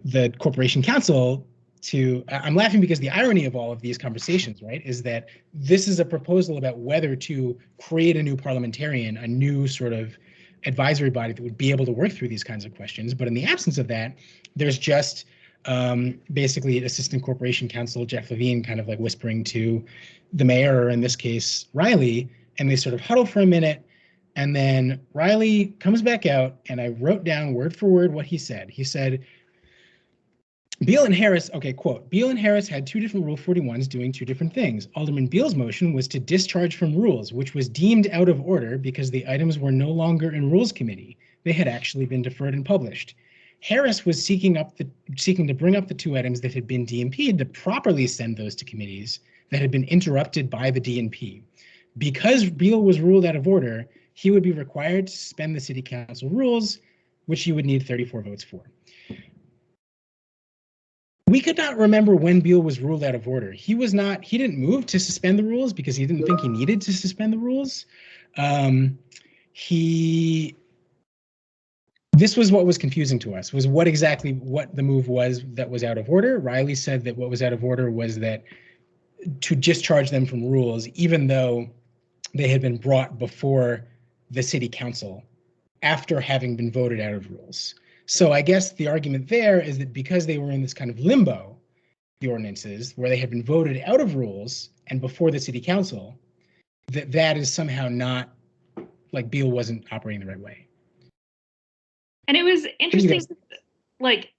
the corporation council to, I'm laughing because the irony of all of these conversations, right, is that this is a proposal about whether to create a new parliamentarian, a new sort of advisory body that would be able to work through these kinds of questions. But in the absence of that, there's just basically Assistant Corporation Counsel Jeff Levine kind of like whispering to the mayor, or in this case, Riley, and they sort of huddle for a minute. And then Riley comes back out, and I wrote down word for word what he said. He said, Beal and Harris, okay, quote, Beal and Harris had two different Rule 41s doing two different things. Alderman Beal's motion was to discharge from rules, which was deemed out of order because the items were no longer in Rules Committee. They had actually been deferred and published. Harris was seeking to bring up the two items that had been DNP'd to properly send those to committees that had been interrupted by the DNP. Because Beal was ruled out of order, he would be required to suspend the city council rules, which he would need 34 votes for. We could not remember when Beal was ruled out of order. He didn't move to suspend the rules because he didn't think he needed to suspend the rules. This was what was confusing to us, was what the move was that was out of order. Riley said that what was out of order was that to discharge them from rules, even though they had been brought before the city council after having been voted out of rules. So I guess the argument there is that because they were in this kind of limbo, the ordinances, where they had been voted out of rules and before the city council, that is somehow not, like Beal wasn't operating the right way. And it was interesting, like,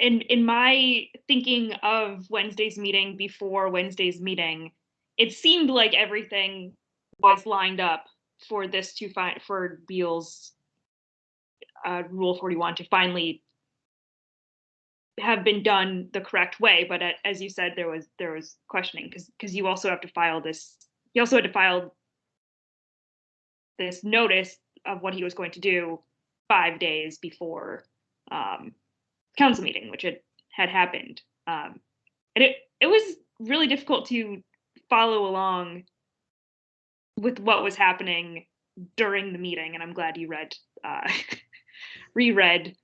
in my thinking of Wednesday's meeting before Wednesday's meeting, it seemed like everything was lined up for this for Beal's Rule 41 to finally have been done the correct way. But as you said, there was questioning because you also have to file this. You also had to file this notice of what he was going to do 5 days before council meeting, which had happened. And it was really difficult to follow along with what was happening during the meeting. And I'm glad you reread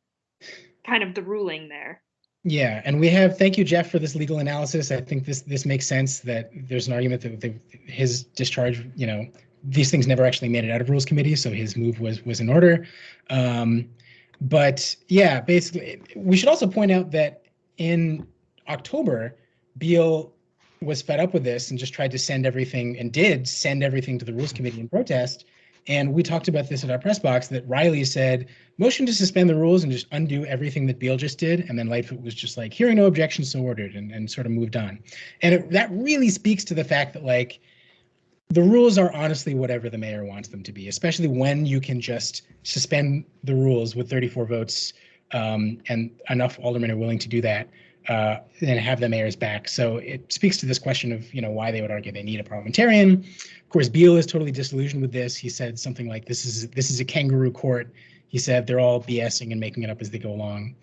kind of the ruling there. Yeah, and thank you, Jeff, for this legal analysis. I think this makes sense that there's an argument that his discharge, these things never actually made it out of Rules Committee, so his move was in order. But yeah, basically, we should also point out that in October, Beal was fed up with this and just tried to send everything to the Rules Committee in protest. And we talked about this at our press box, that Riley said, motion to suspend the rules and just undo everything that Beal just did. And then Lightfoot was just like, hearing no objection, so ordered, and sort of moved on. And that really speaks to the fact that, like, the rules are honestly whatever the mayor wants them to be, especially when you can just suspend the rules with 34 votes and enough aldermen are willing to do that and have the mayor's back. So it speaks to this question of, why they would argue they need a parliamentarian. Of course, Beal is totally disillusioned with this. He said something like, this is a kangaroo court. He said they're all BSing and making it up as they go along.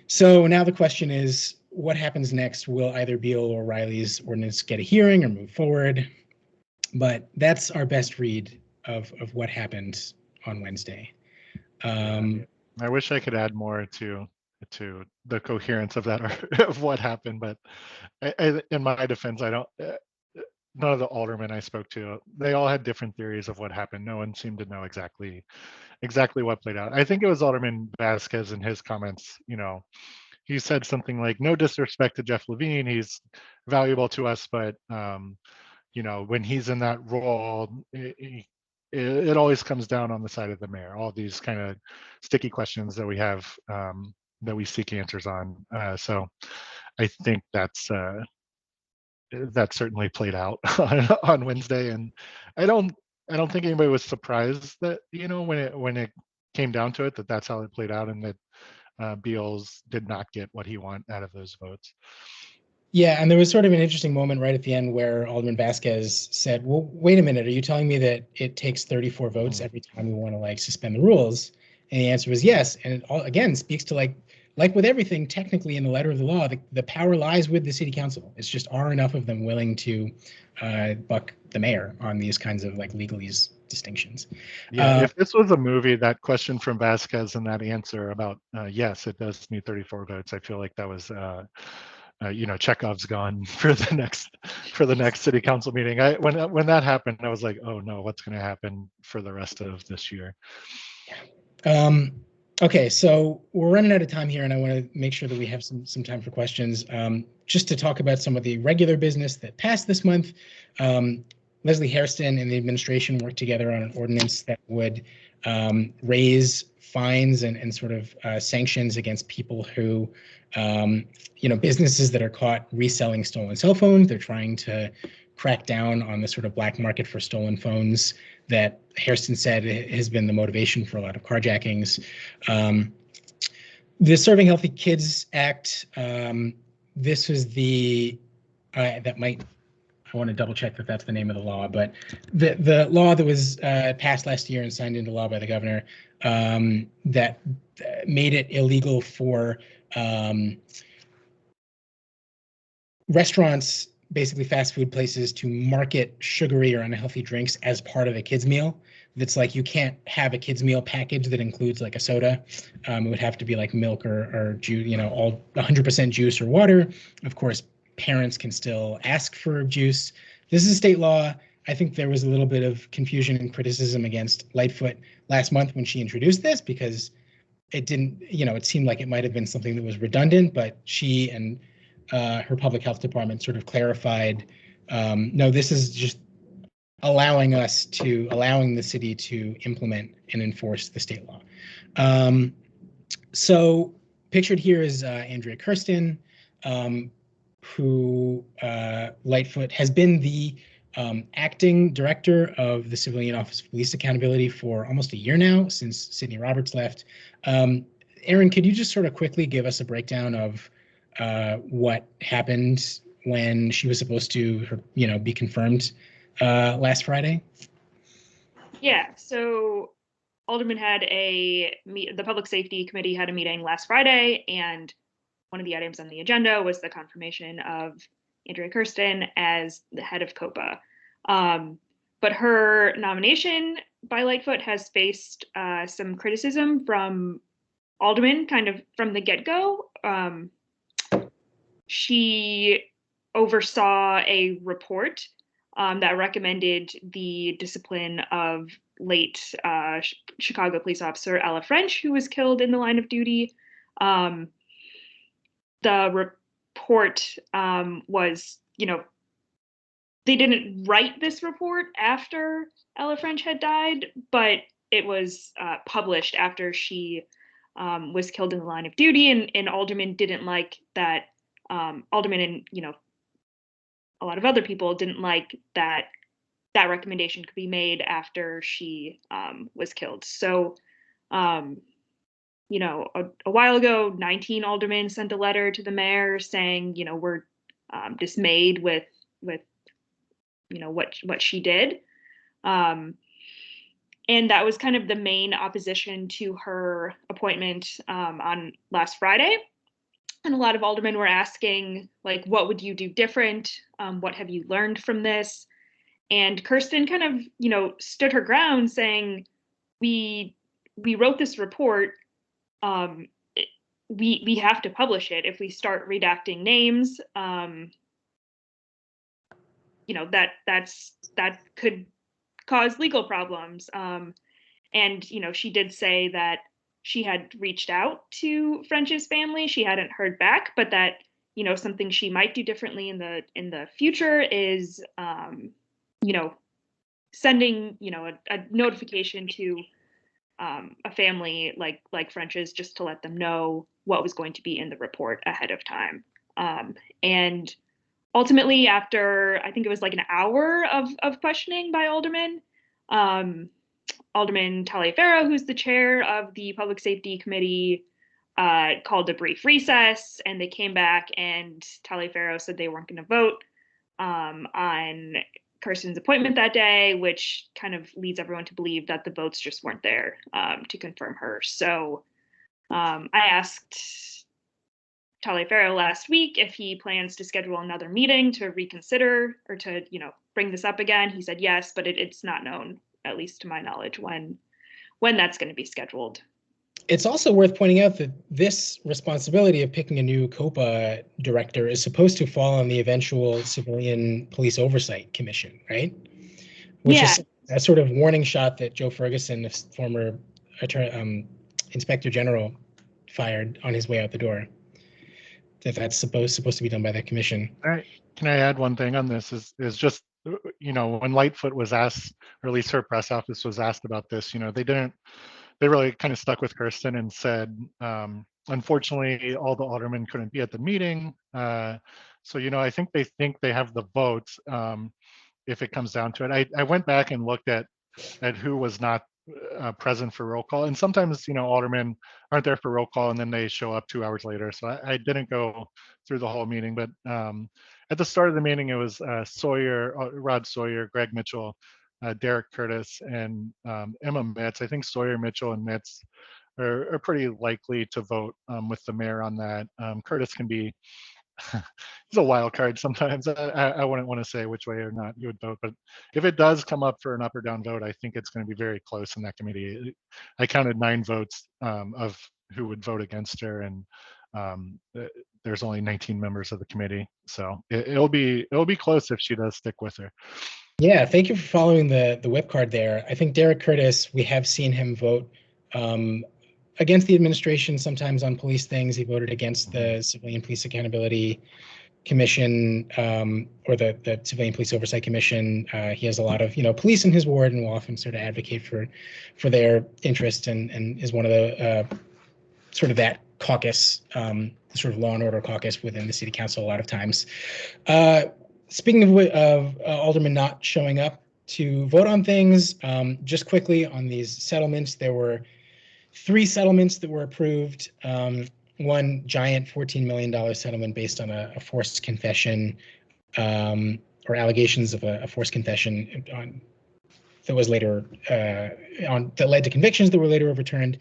So now the question is, what happens next? Will either Beal or Riley's ordinance get a hearing or move forward? But that's our best read of what happened on Wednesday. I wish I could add more to the coherence of that of what happened, but in my defense, I don't. None of the aldermen I spoke to, they all had different theories of what happened. No one seemed to know exactly what played out. I think it was Alderman Vasquez in his comments. He said something like, "No disrespect to Jeff Levine, he's valuable to us, but." When he's in that role, it always comes down on the side of the mayor. All these kind of sticky questions that we have that we seek answers on. So I think that certainly played out on Wednesday, and I don't think anybody was surprised that when it came down to it that's how it played out, and that Beals did not get what he wanted out of those votes. Yeah, and there was sort of an interesting moment right at the end where Alderman Vasquez said, well, wait a minute, are you telling me that it takes 34 votes every time we want to suspend the rules? And the answer was yes. And it all, again, speaks to like with everything, technically in the letter of the law, the power lies with the city council. It's just, are enough of them willing to buck the mayor on these kinds of legalese distinctions. Yeah, if this was a movie, that question from Vasquez and that answer about yes, it does need 34 votes. I feel like that was Chekhov's gone for the next city council meeting. When that happened, I was like, oh no, what's going to happen for the rest of this year? Okay, so we're running out of time here, and I want to make sure that we have some time for questions. Just to talk about some of the regular business that passed this month. Leslie Hairston and the administration worked together on an ordinance that would raise fines and sort of sanctions against people who, businesses that are caught reselling stolen cell phones. They're trying to crack down on the sort of black market for stolen phones that Hairston said has been the motivation for a lot of carjackings. The Serving Healthy Kids Act, this was I want to double check that that's the name of the law, but the law that was passed last year and signed into law by the governor that made it illegal for restaurants, basically fast food places, to market sugary or unhealthy drinks as part of a kid's meal. That's like, you can't have a kid's meal package that includes like a soda. It would have to be like milk or juice, all 100% juice or water. Of course, parents can still ask for juice. This is state law. I think there was a little bit of confusion and criticism against Lightfoot last month when she introduced this, because it didn't, it seemed like it might have been something that was redundant, but she and her public health department sort of clarified, no, this is just allowing the city to implement and enforce the state law. So pictured here is Andrea Kirsten, who Lightfoot has been the acting director of the Civilian Office of Police Accountability for almost a year now, since Sydney Roberts left. Erin, could you just sort of quickly give us a breakdown of what happened when she was supposed to, be confirmed last Friday? Yeah, so Alderman had the Public Safety Committee had a meeting last Friday, and one of the items on the agenda was the confirmation of Andrea Kirsten as the head of COPA. But her nomination by Lightfoot has faced some criticism from Alderman kind of from the get-go. She oversaw a report that recommended the discipline of late Chicago police officer Ella French, who was killed in the line of duty. The report was, they didn't write this report after Ella French had died, but it was published after she was killed in the line of duty, and Alderman didn't like that. Alderman and a lot of other people didn't like that recommendation could be made after she was killed. So, a while ago, 19 aldermen sent a letter to the mayor saying, we're dismayed with what she did. And that was kind of the main opposition to her appointment on last Friday. And a lot of aldermen were asking, like, what would you do different? What have you learned from this? And Kirsten kind of, stood her ground, saying, we wrote this report. We have to publish it. If we start redacting names, that could cause legal problems. And she did say that she had reached out to French's family. She hadn't heard back, but that something she might do differently in the future is sending a notification to a family like French's, just to let them know what was going to be in the report ahead of time. And ultimately, after I think it was like an hour of questioning by aldermen, Alderman Taliaferro, who's the chair of the Public Safety Committee, called a brief recess, and they came back, and Taliaferro said they weren't going to vote on Kirsten's appointment that day, which kind of leads everyone to believe that the votes just weren't there to confirm her. So I asked Taliaferro last week if he plans to schedule another meeting to reconsider or to, bring this up again. He said yes, but it's not known at least to my knowledge, when that's going to be scheduled. It's also worth pointing out that this responsibility of picking a new COPA director is supposed to fall on the eventual Civilian Police Oversight Commission, right? Which is a sort of warning shot that Joe Ferguson, the former Inspector General, fired on his way out the door. That's supposed to be done by that commission. All right. Can I add one thing on this? Is just, you know, when Lightfoot was asked, or at least her press office was asked about this, you know, they really kind of stuck with Kirsten and said, unfortunately, all the aldermen couldn't be at the meeting. So, you know, I think they have the votes if it comes down to it. I went back and looked at who was not present for roll call. And sometimes, you know, aldermen aren't there for roll call and then they show up 2 hours later. So I didn't go through the whole meeting, but at the start of the meeting, it was Rod Sawyer, Greg Mitchell, Derek Curtis, and Emma Mitz. I think Sawyer, Mitchell, and Mitz are pretty likely to vote with the mayor on that. Curtis can be, he's a wild card sometimes. I wouldn't want to say which way or not you would vote, but if it does come up for an up or down vote, I think it's going to be very close in that committee. I counted 9 votes of who would vote against her, and there's only 19 members of the committee, so it'll be close if she does stick with her. Yeah, thank you for following the whip card there. I think Derek Curtis, we have seen him vote against the administration sometimes on police things. He voted against the Civilian Police Accountability Commission or the Civilian Police Oversight Commission. He has a lot of, you know, police in his ward and will often sort of advocate for their interest and is one of the sort of that caucus, sort of law and order caucus within the city council a lot of times. Speaking of aldermen not showing up to vote on things, just quickly on these settlements, there were 3 settlements that were approved. One giant $14 million settlement based on a forced confession or allegations of a forced confession that was later that led to convictions that were later overturned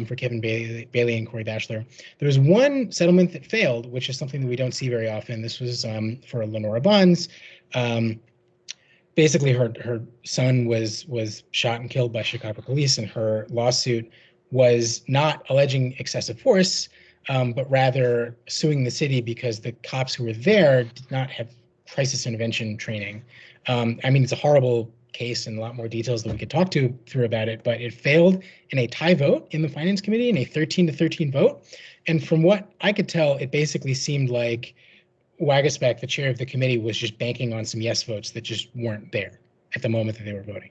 for Kevin Bailey and Corey Batchelor. There was one settlement that failed, which is something that we don't see very often. This was for Lenora Bonds. Basically, her son was shot and killed by Chicago police, and her lawsuit was not alleging excessive force, but rather suing the city because the cops who were there did not have crisis intervention training. I mean, it's a horrible case and a lot more details that we could talk through about it, but it failed in a tie vote in the Finance Committee, in a 13-13 vote. And from what I could tell, it basically seemed like Waguespack, the chair of the committee, was just banking on some yes votes that just weren't there at the moment that they were voting.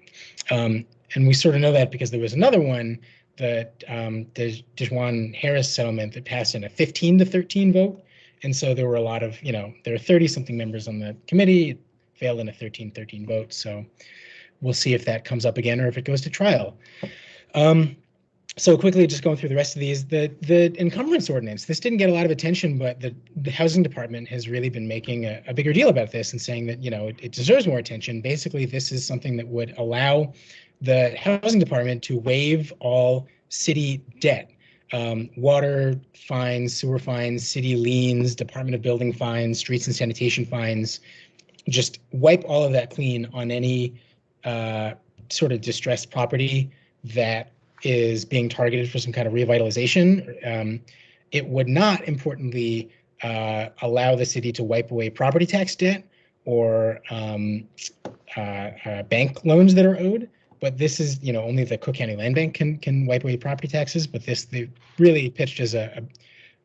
And we sort of know that because there was another one, the Dejuan Harris settlement, that passed in a 15-13 vote. And so there were a lot of, you know, there are 30-something members on the committee. It failed in a 13-13 vote. So we'll see if that comes up again or if it goes to trial. So quickly, just going through the rest of these, the Encumbrance Ordinance, this didn't get a lot of attention, but the Housing Department has really been making a bigger deal about this and saying that, you know, it deserves more attention. Basically, this is something that would allow the Housing Department to waive all city debt, water fines, sewer fines, city liens, Department of Building fines, streets and sanitation fines, just wipe all of that clean on any sort of distressed property that is being targeted for some kind of revitalization. It would not, importantly, allow the city to wipe away property tax debt or bank loans that are owed. But this is, you know, only the Cook County Land Bank can wipe away property taxes. But this, they really pitched as a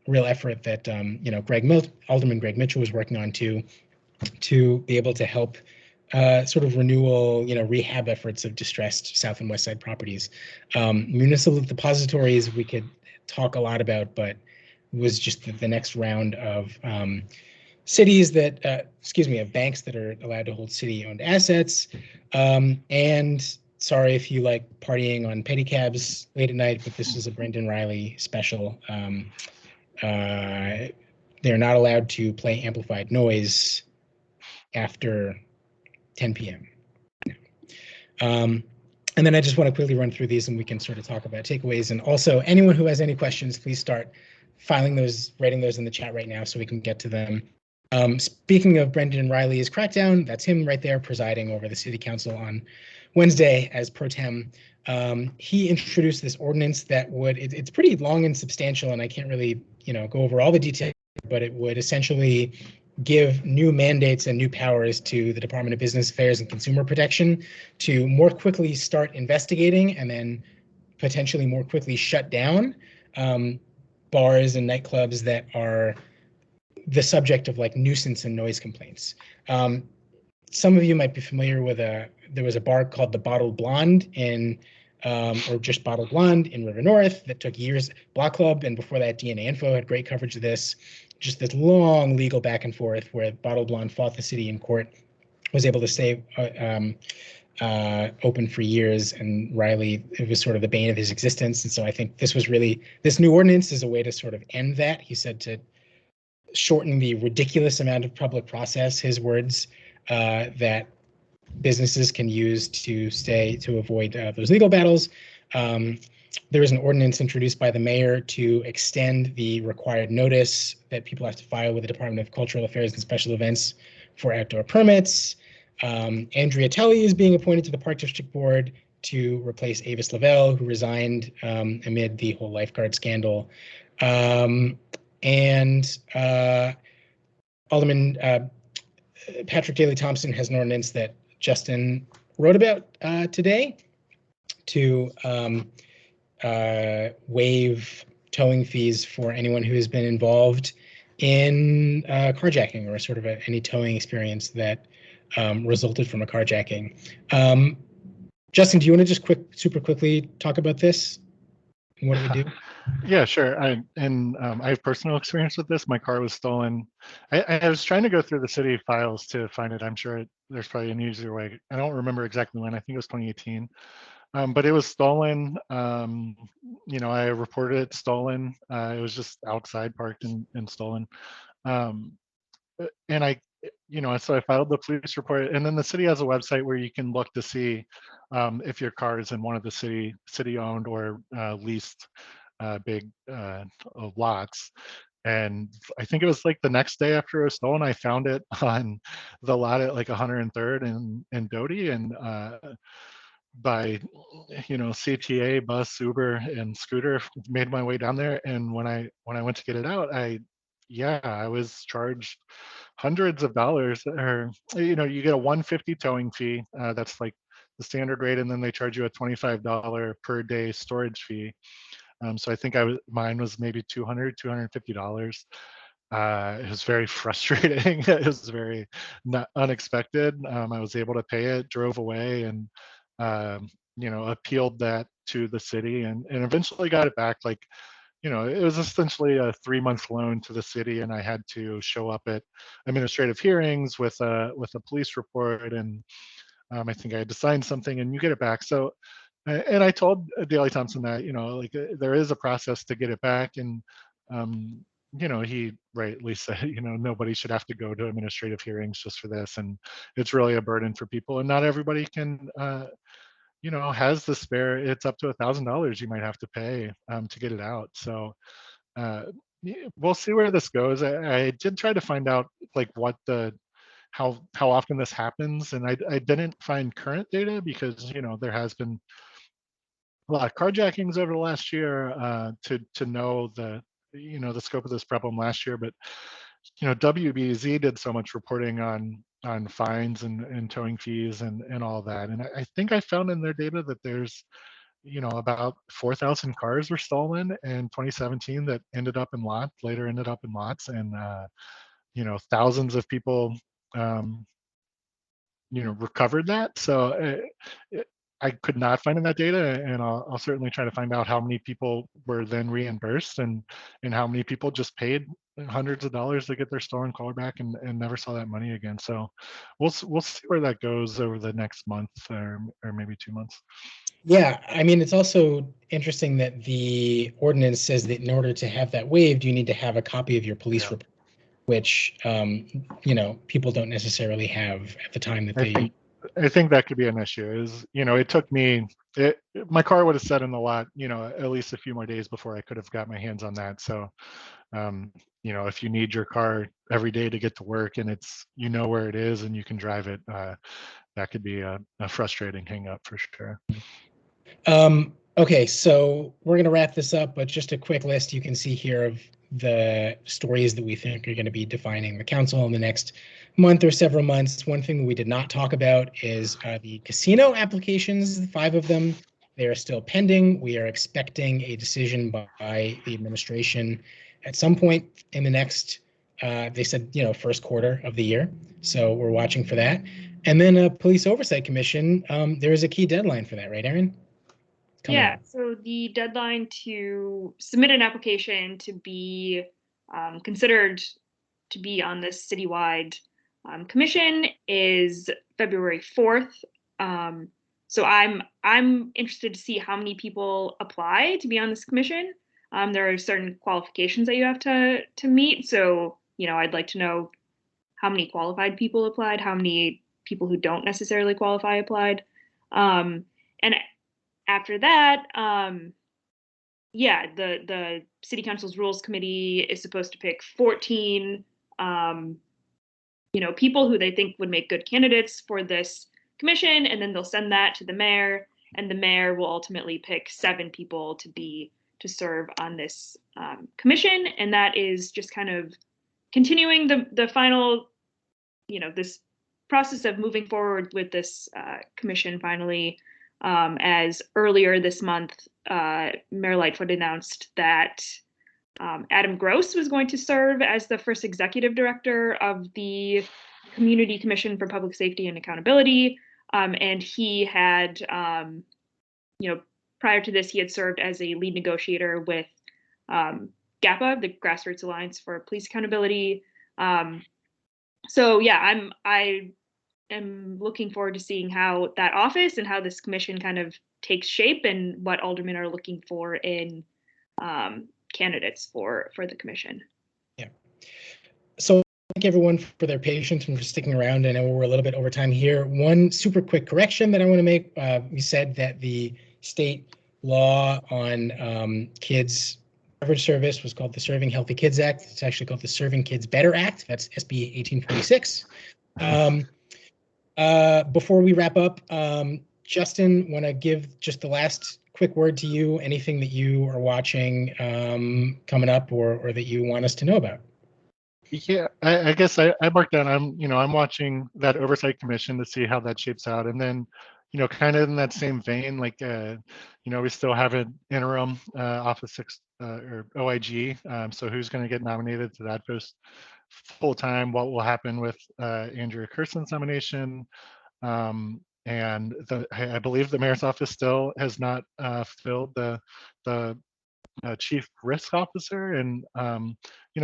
real effort that, you know, Alderman Greg Mitchell was working on to be able to help sort of renewal, you know, rehab efforts of distressed South and West Side properties. Municipal depositories we could talk a lot about, but was just the next round of cities that, of banks that are allowed to hold city-owned assets. And sorry if you like partying on pedicabs late at night, but this is a Brendan Riley special. They're not allowed to play amplified noise after 10 p.m. And then I just want to quickly run through these and we can sort of talk about takeaways. And also, anyone who has any questions, please start filing those, writing those in the chat right now so we can get to them. Speaking of Brendan Riley's crackdown, that's him right there presiding over the city council on Wednesday as pro tem. He introduced this ordinance that would, it's pretty long and substantial, and I can't really, go over all the details, but it would essentially give new mandates and new powers to the Department of Business Affairs and Consumer Protection to more quickly start investigating and then potentially more quickly shut down bars and nightclubs that are the subject of like nuisance and noise complaints. Some of you might be familiar with there was a bar called the Bottled Blonde or just Bottled Blonde in River North that took years. Block Club, and before that, DNA Info had great coverage of this. Just this long legal back and forth where Bottled Blonde fought the city in court, was able to stay open for years, and Riley, it was sort of the bane of his existence. And so I think this new ordinance is a way to sort of end that. He said to shorten the ridiculous amount of public process, his words, that businesses can use to avoid those legal battles. There is an ordinance introduced by the mayor to extend the required notice that people have to file with the Department of Cultural Affairs and Special Events for outdoor permits. Andrea Telly is being appointed to the Park District Board to replace Avis Lavelle, who resigned amid the whole lifeguard scandal. And Alderman Patrick Daley Thompson has an ordinance that Justin wrote about today to waive towing fees for anyone who has been involved in carjacking or sort of any towing experience that resulted from a carjacking. Justin, do you want to just super quickly talk about this and what it would do? Yeah, sure. I have personal experience with this. My car was stolen. I was trying to go through the city files to find it. I'm sure there's probably an easier way. I don't remember exactly when. I think it was 2018. But it was stolen. I reported it stolen. It was just outside parked and stolen. And so I filed the police report, and then the city has a website where you can look to see if your car is in one of the city owned or leased big lots. And I think it was like the next day after it was stolen, I found it on the lot at like 103rd and Doty, and by CTA, bus, Uber, and scooter, made my way down there. And when I went to get it out, I was charged hundreds of dollars. Or you get a $150 towing fee, that's like the standard rate, and then they charge you a $25 per day storage fee. So I think mine was maybe $250. It was very frustrating. It was very unexpected. I was able to pay it, drove away, and appealed that to the city, and eventually got it back. Like, it was essentially a 3-month loan to the city, and I had to show up at administrative hearings with a police report, and I think I had to sign something, and you get it back. So, and I told Daley Thompson that there is a process to get it back, and he rightly said nobody should have to go to administrative hearings just for this, and it's really a burden for people, and not everybody can has the spare. It's up to $1,000 you might have to pay to get it out. So we'll see where this goes. I did try to find out like what how often this happens, and I didn't find current data because there has been a lot of carjackings over the last year to know the scope of this problem last year. But WBZ did so much reporting on fines and towing fees and all that, and I think I found in their data that there's about 4,000 cars were stolen in 2017 that later ended up in lots, and thousands of people recovered that. So I could not find in that data, and I'll certainly try to find out how many people were then reimbursed and how many people just paid hundreds of dollars to get their stolen car back and never saw that money again. So we'll see where that goes over the next month or maybe 2 months. Yeah, I mean, it's also interesting that the ordinance says that in order to have that waived, you need to have a copy of your police report, which people don't necessarily have at the time that I think that could be an issue. It took me. My car would have sat in the lot, at least a few more days before I could have got my hands on that. So, if you need your car every day to get to work and it's where it is and you can drive it, that could be a frustrating hang up for sure. Okay, so we're going to wrap this up, but just a quick list you can see here of the stories that we think are going to be defining the council in the next month or several months. One thing we did not talk about is the casino applications, 5 of them. They are still pending. We are expecting a decision by the administration at some point in the next, they said, first quarter of the year. So we're watching for that. And then a police oversight commission. There is a key deadline for that, right, Erin? Yeah, so the deadline to submit an application to be considered to be on this citywide commission is February 4th. So I'm interested to see how many people apply to be on this commission. There are certain qualifications that you have to meet. So, I'd like to know how many qualified people applied, how many people who don't necessarily qualify applied. And after that, the city council's rules committee is supposed to pick 14, people who they think would make good candidates for this commission, and then they'll send that to the mayor, and the mayor will ultimately pick 7 people to serve on this commission, and that is just kind of continuing the final, this process of moving forward with this commission finally. As earlier this month, Mayor Lightfoot announced that Adam Gross was going to serve as the first executive director of the Community Commission for Public Safety and Accountability. And he had, prior to this, he had served as a lead negotiator with GAPA, the Grassroots Alliance for Police Accountability. So yeah, I am looking forward to seeing how that office and how this commission kind of takes shape and what aldermen are looking for in candidates for the commission. Yeah. So thank everyone for their patience and for sticking around. I know we're a little bit over time here. One super quick correction that I want to make. We said that the state law on kids beverage service was called the Serving Healthy Kids Act. It's actually called the Serving Kids Better Act. That's SB 1846. Before we wrap up, Justin, want to give just the last quick word to you, anything that you are watching coming up or that you want us to know about? Yeah, I guess I marked down, I'm watching that Oversight Commission to see how that shapes out. And then, kind of in that same vein, like, we still have an interim Office 6 or OIG. So who's going to get nominated to that post full time? What will happen with Andrea Kirsten's nomination? And I believe the mayor's office still has not filled the chief risk officer, and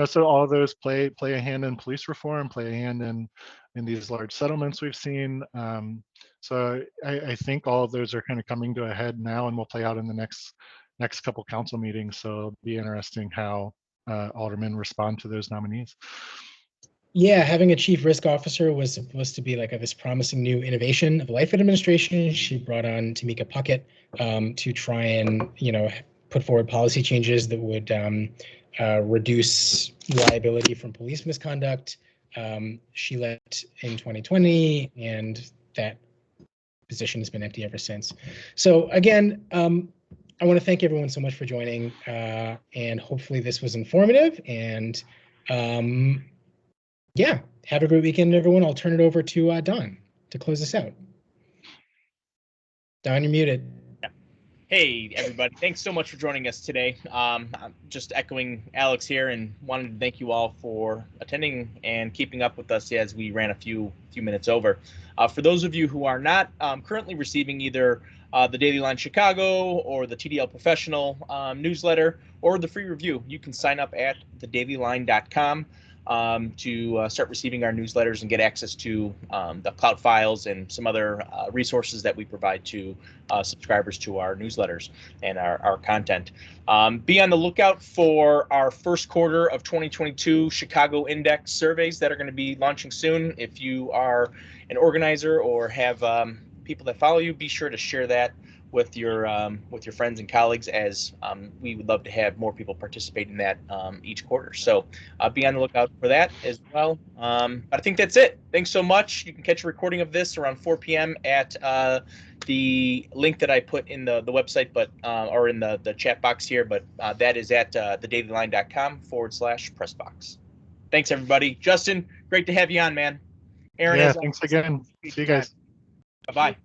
so all of those play a hand in police reform, play a hand in these large settlements we've seen. So I think all of those are kind of coming to a head now, and will play out in the next couple council meetings. So it'll be interesting how aldermen respond to those nominees. Yeah, having a chief risk officer was supposed to be like this promising new innovation of the Lightfoot administration. She brought on Tamika Puckett to try and, put forward policy changes that would reduce liability from police misconduct. She left in 2020, and that position has been empty ever since. So again, I want to thank everyone so much for joining, and hopefully this was informative. And yeah, have a great weekend, everyone. I'll turn it over to Don to close this out. Don, you're muted. Hey, everybody. Thanks so much for joining us today. I'm just echoing Alex here and wanted to thank you all for attending and keeping up with us as we ran a few minutes over. For those of you who are not currently receiving either the Daily Line Chicago or the TDL Professional newsletter or the free review, you can sign up at thedailyline.com to start receiving our newsletters and get access to the cloud files and some other resources that we provide to subscribers to our newsletters and our content. Be on the lookout for our first quarter of 2022 Chicago Index surveys that are going to be launching soon. If you are an organizer or have people that follow you, be sure to share that with your friends and colleagues, as we would love to have more people participate in that each quarter. So be on the lookout for that as well. But I think that's it. Thanks so much. You can catch a recording of this around 4 p.m. at the link that I put in the website, but or in the chat box here. But that is at thedailyline.com/pressbox. Thanks, everybody. Justin, great to have you on, man. Erin, Yeah, as thanks always, again. See you guys. Bye-bye.